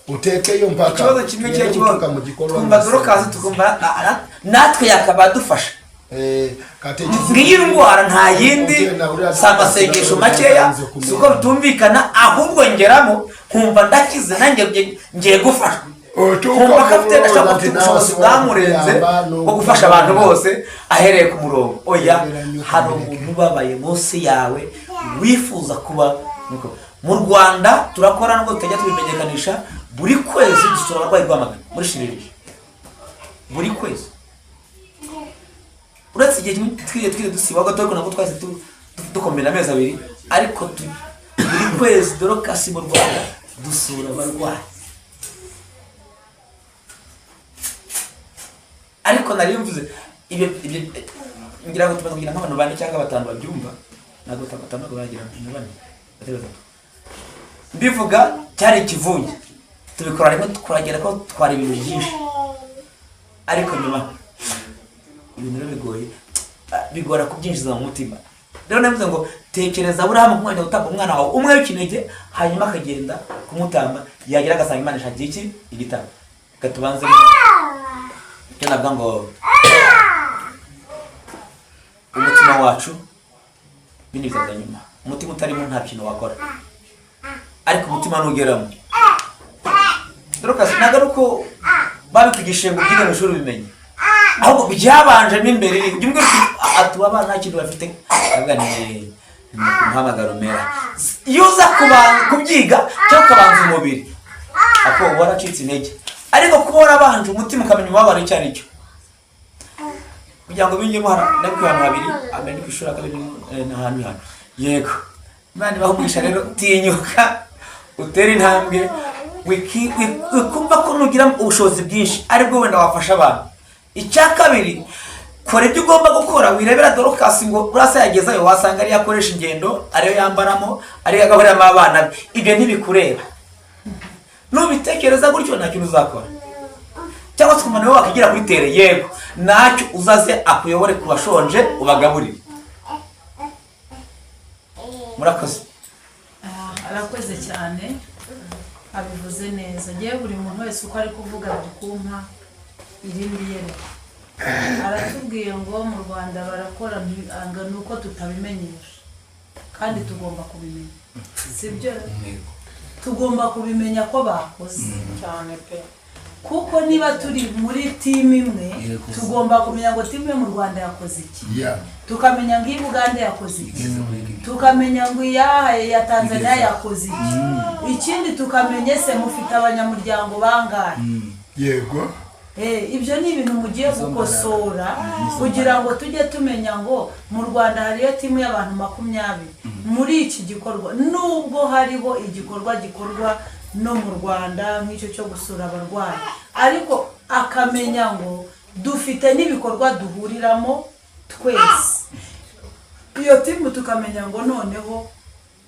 utekeyo mpaka ikibazo kimwe cyo kibazo twumva dorokazi tukumva natwe yakabadufasha ngiyi ndwara nta yindi samasengesho makeya suko bitumvikana ahubwo ngeramo nkumva ndakize nanjye ngiye gufasha nkumva ko afite ubushobozi bwamurenze bwo gufasha abantu bose ahereye ku murongo oya hari umuntu ubabaye munsi yawe wifuza kuba mu Rwanda turakora nubwo tutajya tubimenyekanisha buri kwezi dusura abarwayi rw'amagana muri shiriri buri kwezi uretse igihe twiriye dusiba gato nabwo twahise dukomera amezi 2 ariko buri kwezi Dorokasi mu Rwanda dusura abarwayi ariko nari mvuze ibyo ngira ngo tubagira nk'abantu 4 cyangwa 5 babyumva ntabwo batandatu bagira 4 mbivuga cyari ikivunye tubikora rimwe tukuragera ko twari ibintu byinshi ariko nyuma ibintu bigoye bigora kubyinjiza mu mutima rero navuze ngo tekereza Aburahamu kumwanya gutanga umwana wawe umwe w'ikinege hanyuma akagenda kumutamba yagira agasanga Imana ishagiye iki igitabo gatubanze cyo nabwo ngo umutima wacu binizaga nyuma umutima utarimo nta kintu wakora ariko umutima nugeramo Dorokasi nagaruko babikugishije ngo byige mu ishuri bimenye ahubwo byabanje n'imbere byumwe atuba abana nta kintu bafite aganire muhamagaro mera yuza kubyiga cyangwa kabanza umubiri ako waracitse intege ariko kubora abanje umutima ukamenya umubabaro icyo ari cyo kugira ngo binjye muhara n'abantu babiri amenye kwishura kabiri n'ahantu hano yego Imana bahumugisha rero tinyuka utera intambwe wikumva ko nugira ubushobozi bwinshi aribwo wenda wafasha abantu icya kabiri kora ibyo ugomba gukora wirebera Dorokasi ngo urasa yagezayo wasanga ari yakoresha ingendo ariyo yambaramo ariyo yagaburiramo abana ibyo ntibikureba nubitekereza gutyo nta kintu uzakora cyangwa se umuntu we wakigira kuri tere yego nacyo uzaze akuyobore ku bashonje ubagaburire murakoze arakoze cyane abivuze neza ngewe buri muntu wese uko ari kuvuga ari kumpa irindi yereka aratubwiye ngo mu Rwanda barakora ni uko tutabimenyesha kandi tugomba kubimenya sibyo tugomba kubimenya ko bakoze cyane pe kuko niba turi muri timu imwe tugomba kumenya ngo timu yo mu Rwanda yakoze iki tukamenya ngo Uganda yakoze iki tukamenya ngo ya Tanzania yakoze iki ikindi tukamenya se mufite abanyamuryango bangahe yego ibyo ni ibintu mugiye gukosora kugira ngo tujye tumenya ngo mu Rwanda hariyo timu y'abantu 20 muri iki gikorwa nubwo hariho igikorwa gikorwa no mu Rwanda nk'icyo cyo gusura abarwayi ariko akamenya ngo dufite n'ibikorwa duhuriramo twese iyo timu tukamenya ngo noneho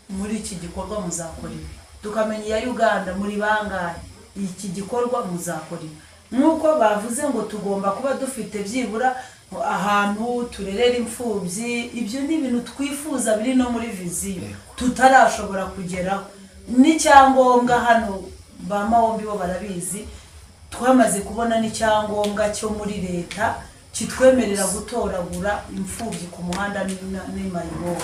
muri iki gikorwa muzakora ibi tukamenya iya Uganda muri bangahe iki gikorwa muzakora ibi nuko bavuze ngo tugomba kuba dufite byibura ahantu turerera imfubyi ibyo ni ibintu twifuza biri no muri viziyo tutarashobora kugeraho n'icyangombwa hano ba Mahombi bo barabizi twamaze kubona n'icyangombwa cyo muri leta kitwemerera gutoragura imfubyi ku muhanda n'imayibobo,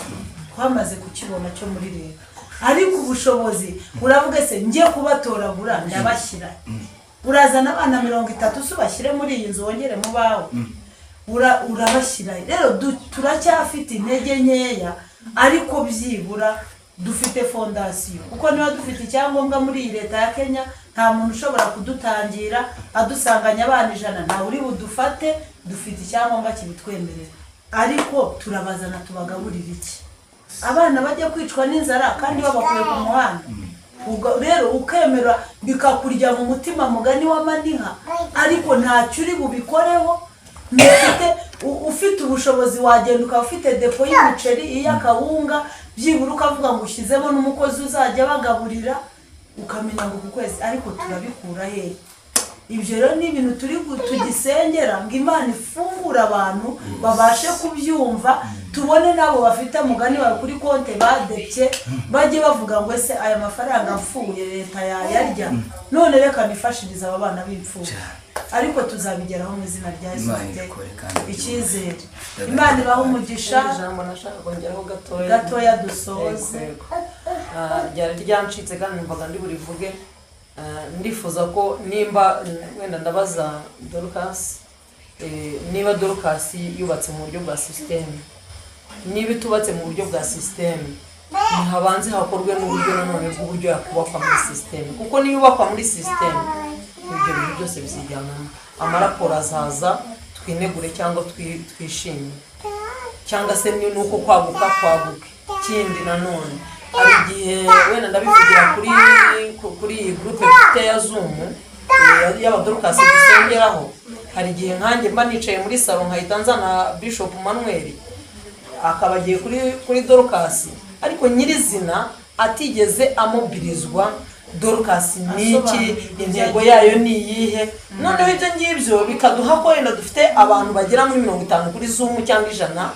twamaze kukibona cyo muri leta. Ariko ubushobozi uravuga se ngiye kubatoragura ndabashyira, urazana abana 30 subashyire muri iyi nzu wongere mu bawe, urabashyira. Rero turacyafite intege nkeya, ariko byibura dufite fondasiyo, kuko niba dufite icyangombwa muri iyi leta ya Kenya nta muntu ushobora kudutangira adusanganya abana 100, nta uri budufate, dufite icyangombwa kibitwemerera. Ariko turabazana tubagaburira iki? Abana bajya kwicwa n'inzara kandi babakuye ku muhanda. Rero ukemera bikakurya mu mutima, mugani w'amaniha, ariko ntacyo uri bubikoreho. Ufite ubushobozi wagenda ukaba ufite depo y'umuceri iy'akawunga, byibura ukavuga ngo ushyizemo n'umukozi uzajya bagaburira, ukamenya ngo ku kwezi. Ariko turabikura he? Ibyo rero ni ibintu tugisengera ngo Imana ifungure abantu babashe kubyumva, tubone nabo bafite mugani wawe kuri konte badepye, bajye bavuga ngo ese aya mafaranga apfuye leta yayarya, none reka nifashiriza aba bana b'imfubyi. Ariko tuzabigeraho mu izina rya Yesu. Icyizere Imana ibaha umugisha. Ijambo nashaka kongeraho gatoya dusoze. Ryari ryancitse kandi numvaga ndi burivuge. Ndifuza ko nimba wenda ndabaza Dorcas, niba Dorcas yubatse mu buryo bwa systeme, niba itubatse mu buryo bwa systeme, ntihabanze hakorwe n'uburyo nanone bw'uburyo yakubakwa muri systeme, kuko niba yubakwa muri systeme ibyo bintu byose bizijyanamo. Amaraporo azaza twinegure cyangwa twishime, cyangwa se nuko kwaguka. Kindi nanone hari igihe wenda ndabivugira kuri iyi groupe mfite ya Zoom y'abadorukasi dusengeraho. Hari igihe nkanjye mba nicaye muri salon nkahita nzana Bishop Manuel akaba agiye kuri Dorcas, ariko nyirizina atigeze amobilizwa. Dorcas niki, intego yayo ni iyihe? Noneho ibyo ngibyo bikaduha ko wenda dufite abantu bagera muri 50 kuri Zoom cyangwa 100,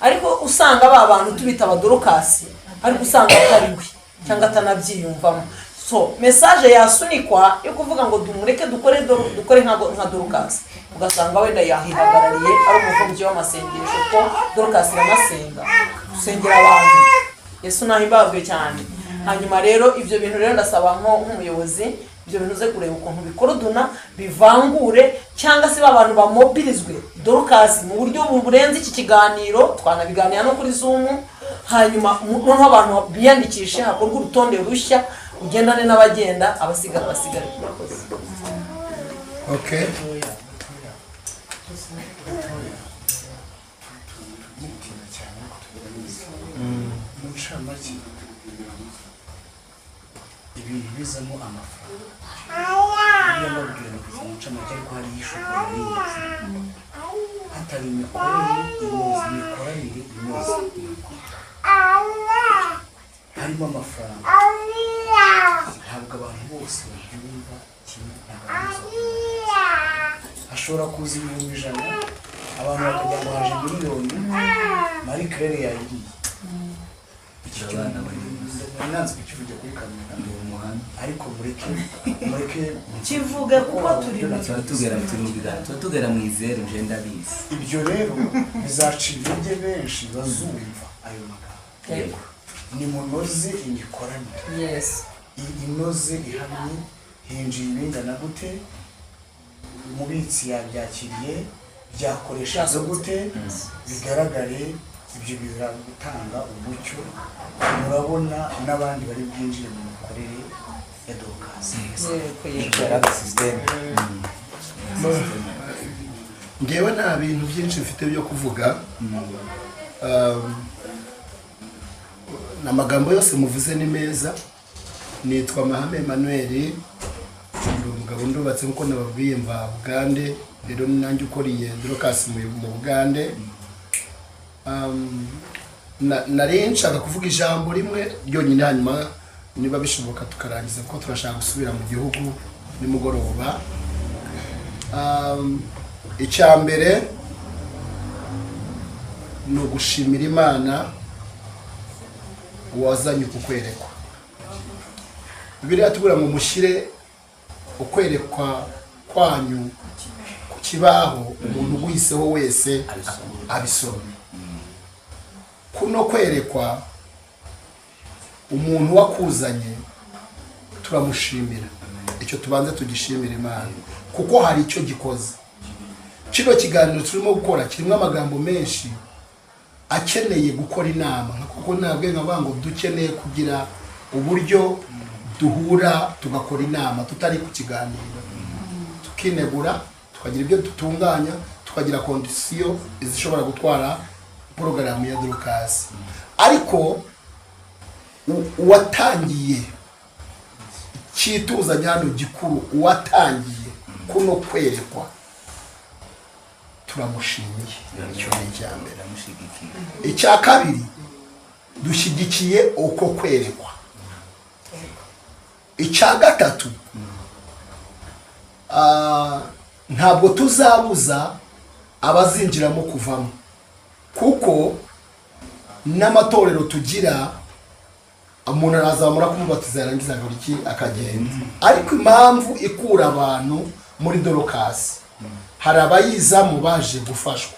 ariko usanga ba bantu tubita abadorukasi, ariko usanga atariwe cyangwa atanabyiyumvamo. So message yasunikwa yo kuvuga ngo dumureke dukore nka Dorcas, ugasanga wenda yahihagarariye ari umuvumbyi w'amasengesho ko Dorcas iramasenga gusengera abantu. Yesu nahimbazwe cyane. Hanyuma rero ibyo bintu rero ndasaba nk'umuyobozi, ibyo bintu ze kureba ukuntu bikorodona bivangure, cyangwa se abantu bamobilizwe Dorcas mu buryo burenze iki kiganiro, twanabiganira no kuri Zoom. Hanyuma noneho abantu biyandikishe, hakorwa urutonde rushya, ugendane n'abagenda, abasigara basigare. Okay. Ibintu bizamo amafaranga iyo mbabwira ngo umucamake ariko hari ishuka n'inzi hatari imikoranire inoze harimo amafaranga. Ntabwo abantu bose babyumva kimwe. Hashobora kuza 100,000 abantu bakajya ngo haje miliyoni, Marie Claire yayiriye. Nanze kukivuga kuri kamera ariko mureke kivuge kuko tugera mu izero nje ndabizi. Ibyo rero bizacira intege benshi bazumva ayo magambo. Ni munoze imikoranire. Yes. Inoze ihamye, hinjiye ibingana gute, umubitsi yabyakiriye, byakoresheje gute, bigaragare. Ibyo bizagutanga umucyo, murabona n'abandi bari bwinjire mu mikorere ya Dorcas. Ngewe nta bintu byinshi mfite byo kuvuga. N'amagambo yose muvuze ni meza. Nitwa Mahame Emmanuel, ndi umugabo ndubatse nkuko nababwiye mva Bugande, rero nanjye ukoriye Dorcas mu Bugande. Nari nshaka kuvuga ijambo rimwe ryonyine, hanyuma niba bishoboka tukarangiza kuko turashaka gusubira mu gihugu nimugoroba. Icyambere ni ugushimira Imana wazanye ukwerekwa. Bibiliya tubura ngo mushyire ukwerekwa kwanyu ku kibaho umuntu wiseho wese abisoma. Kuno kwerekwa umuntu wakuzanye turamushimira, icyo tubanze tugishimira Imana kuko hari icyo gikoze. Kino kiganiro turimo gukora kirimo amagambo menshi akeneye gukora inama, kuko ntabwo nkavuga ngo dukeneye kugira uburyo duhura tugakora inama tutari ku kiganiro, tukinegura tukagira ibyo dutunganya, tukagira kondisiyo zishobora gutwara porogaramu ya Dorcas. Ariko uwatangiye cyituzanya hano gikuru, uwatangiye kuno kwerekwa turamushimiye. Icyo ni icyambere. Icya kabiri, dushyigikiye uko kwerekwa. Icya gatatu, ntabwo tuzabuza abazinjiramo kuvamo, kuko n'amatorero tugira umuntu arazamura kumubatiza yarangiza buri iki akagenda. Ariko impamvu ikura abantu muri Dorcas, hari abayizamo baje gufashwa,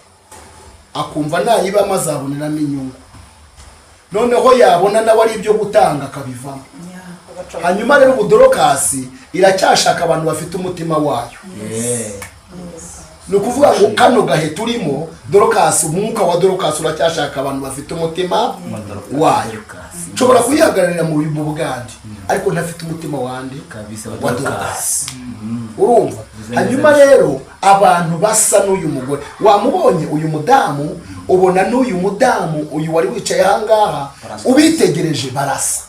akumva nayibamo azaboneramo inyungu, noneho yabona nawe ari ibyo gutanga akabivamo. Hanyuma rero ubu Dorcas iracyashaka abantu bafite umutima wayo. Ni ukuvuga ngo kano gahe turimo Dorcas, umwuka wa Dorcas uracyashaka abantu bafite umutima wayo. Nshobora kuyihagararira mu Bugande ariko ntafite umutima wande wa Dorcas. Urumva? Hanyuma rero abantu basa n'uyu mugore, wamubonye uyu mudamu, ubona n'uyu mudamu uyu wari wicaye ahangaha, ubitegereje barasa.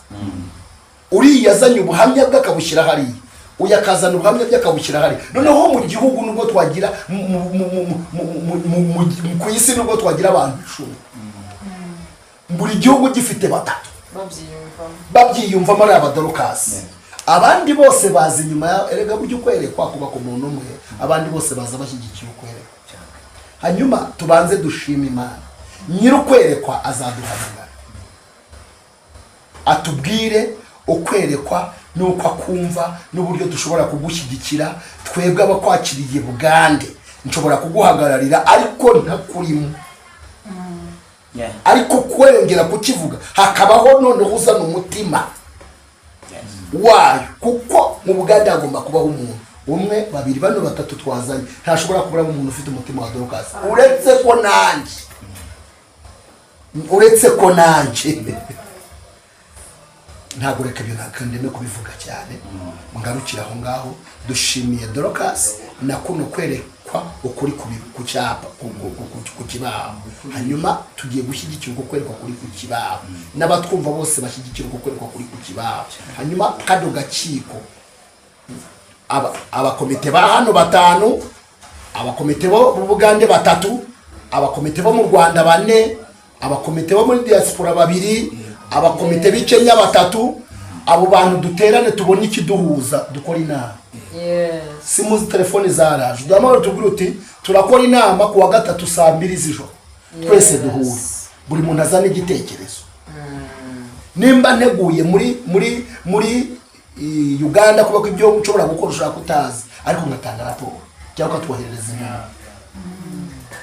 Uriya yazanye ubuhamya bw'akabushyira hariya, uyakazana ubuhamya by'akabushyira hariya. Noneho mu gihugu nubwo twagira ku isi nubwo twagira abantu 10, buri gihugu gifite batatu babyiyumvamo ari aba Dorcas. Abandi bose bazi nyuma ya erega buryo kwerekwa kuba ku muntu umwe, abandi bose baza bashyigikiye ukwerekwa. Hanyuma tubanze dushima Imana, nyir'ukwerekwa azaduhamagara atubwire ukwerekwa nuko akumva n'uburyo dushobora kugushyigikira. Twebwe abakwakiriye Bugande nshobora kuguhagararira ariko ntakurimo, ariko kwengera kukivuga hakabaho noneho uzana umutima wayo, kuko mu Bugande hagomba kubaho umuntu umwe, babiri, bano, batatu twazanye. Ntashobora kuburamo umuntu ufite umutima wa Dorcas, uretse ko nanjye ntabwo reka ibyo nakandeme kubivuga cyane. Ngarukira aho ngaho, dushimiye Dorcas na kuno kwerekwa ukuri ku cyapa ku kibaho. Hanyuma tugiye gushyigikira uko kwerekwa kuri ku kibaho, n'abatwumva bose bashyigikira uko kwerekwa kuri ku kibaho. Hanyuma kado gakiko, abakomite ba hano 5, abakomite bo mu Bugande 3, abakomite bo mu Rwanda 4, abakomite bo muri diaspora 2, abakomite b'Ikenya 3, abo bantu duterane tubone ikiduhuza, dukora inama. Simuzi telefone zaraje, udamara tubwira uti turakora inama ku wa 3 saa 2 z'ijoro, twese duhure, buri muntu azana igitekerezo. Nimba nteguye muri Uganda kuba ko ibyo ushobora gukora ushaka utazi, ariko ngatanga raporo cyangwa katwoherereza inama.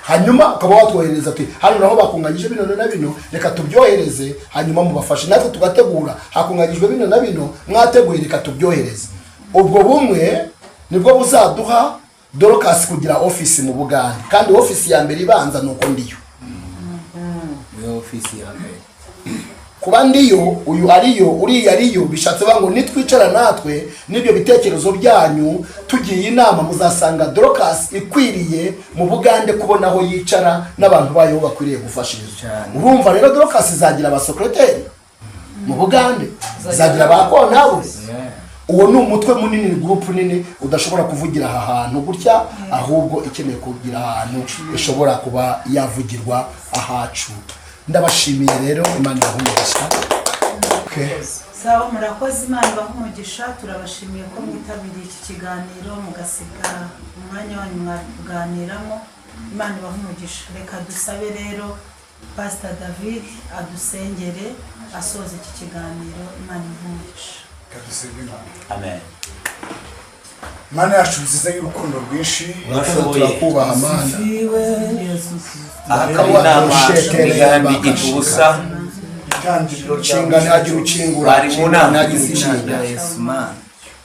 Hanyuma ukaba watwohereza ati hano naho bakunganyije bino na bino, reka tubyohereze, hanyuma mubafashe natwe tugategura, hakunganyijwe bino na bino, mwateguye reka tubyohereze. Ubwo bumwe nibwo buzaduha Dorcas kugira office mu Bugande, kandi office ya mbere ibanza nuko ndiyo. Office ya mbere kuba ndiyo, uyu ariyo, uriya ariyo, bishatse bango nitwicara natwe n'ibyo bitekerezo byanyu tugiye inama, muzasanga Dorcas ikwiriye mu Bugande kubona aho yicara n'abantu bayo bakwiriye gufashiriza. Urumva rero Dorcas izagira abasekreteri mu Bugande, izagira abakontabule. Uwo ni umutwe munini, group nini udashobora kuvugira aha hantu gutya, ahubwo ikeneye kugira ahantu ishobora kuba yavugirwa ahacu. Ndabashimiye rero, Imana ibahumugisha. Sawa, murakoze, Imana ibahumugisha. Turabashimiye ko mwitabiriye iki kiganiro, mugasiga umwanya wanyu mwakuganiramo. Imana ibahumugisha. Reka dusabe rero Pastor David adusengere asoza iki kiganiro. Imana ibahumugisha. Amen. Mana yacu nziza y'urukundo rwinshi turakubaha Mana ahakaba inama imigambi igica ubusa itangiriro nshingano hagira ukingura bari mu nama ya Yesu Mana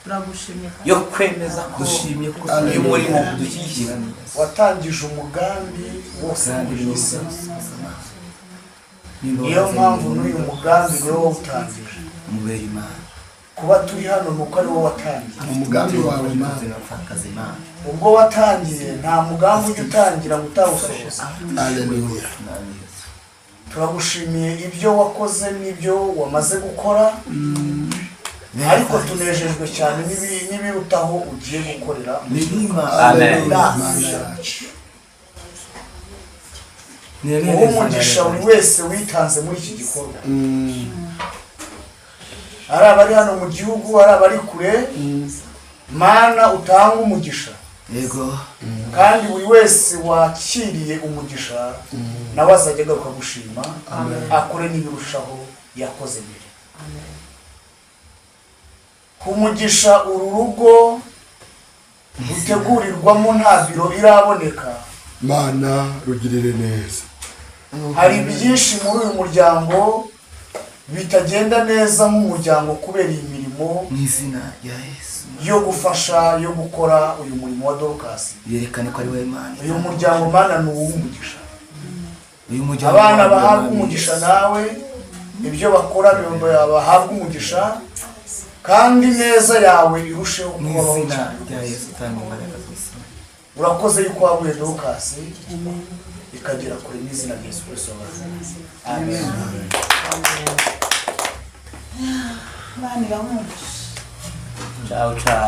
turagushimye yo kwemeza ko dushimye ko uyu murimo udushyigikira watangije umugambi wose kandi muri isi ni niyo mpamvu n'uyu mugambi niwo wawutangije mubere Imana kuba turi hano nuko ari wo watangiye umugambi wawe Mana n'abapfakazi Mana ubwo watangiye nta mugambi ujya utangira ngo utawusohoza haleluya turagushimiye ibyo wakoze n'ibyo wamaze gukora ariko tunejejwe cyane n'ibirutaho ugiye gukorera amen uwo umugisha buri wese witanze muri iki gikorwa ari abari hano mu gihugu ari abari kure Mana utanga umugisha yego kandi buri wese wakiriye umugisha nawe azajya agaruka gushima akore n'ibirushaho yakoze mbere ku mugisha uru rugo rutegurirwamo nta biro iraboneka Mana rugirire neza hari byinshi muri uyu muryango bitagenda neza nk'umuryango kubera iyi mirimo mu izina rya Yesu yo gufasha yo gukora uyu murimo wa Dorcas yerekane ko ari wowe Mana uyu muryango Mana ni uw'umugisha uyu muryango abana bahabwa umugisha nawe ibyo bakora bahabwa umugisha kandi neza yawe irusheho mu kubaho izina cyane rya Yesu tanga imbaraga zose urakoze yuko waguye Dorcas ikagera kure n'izina rya Yesu Kristo amen Imana iramugisha ciao ciao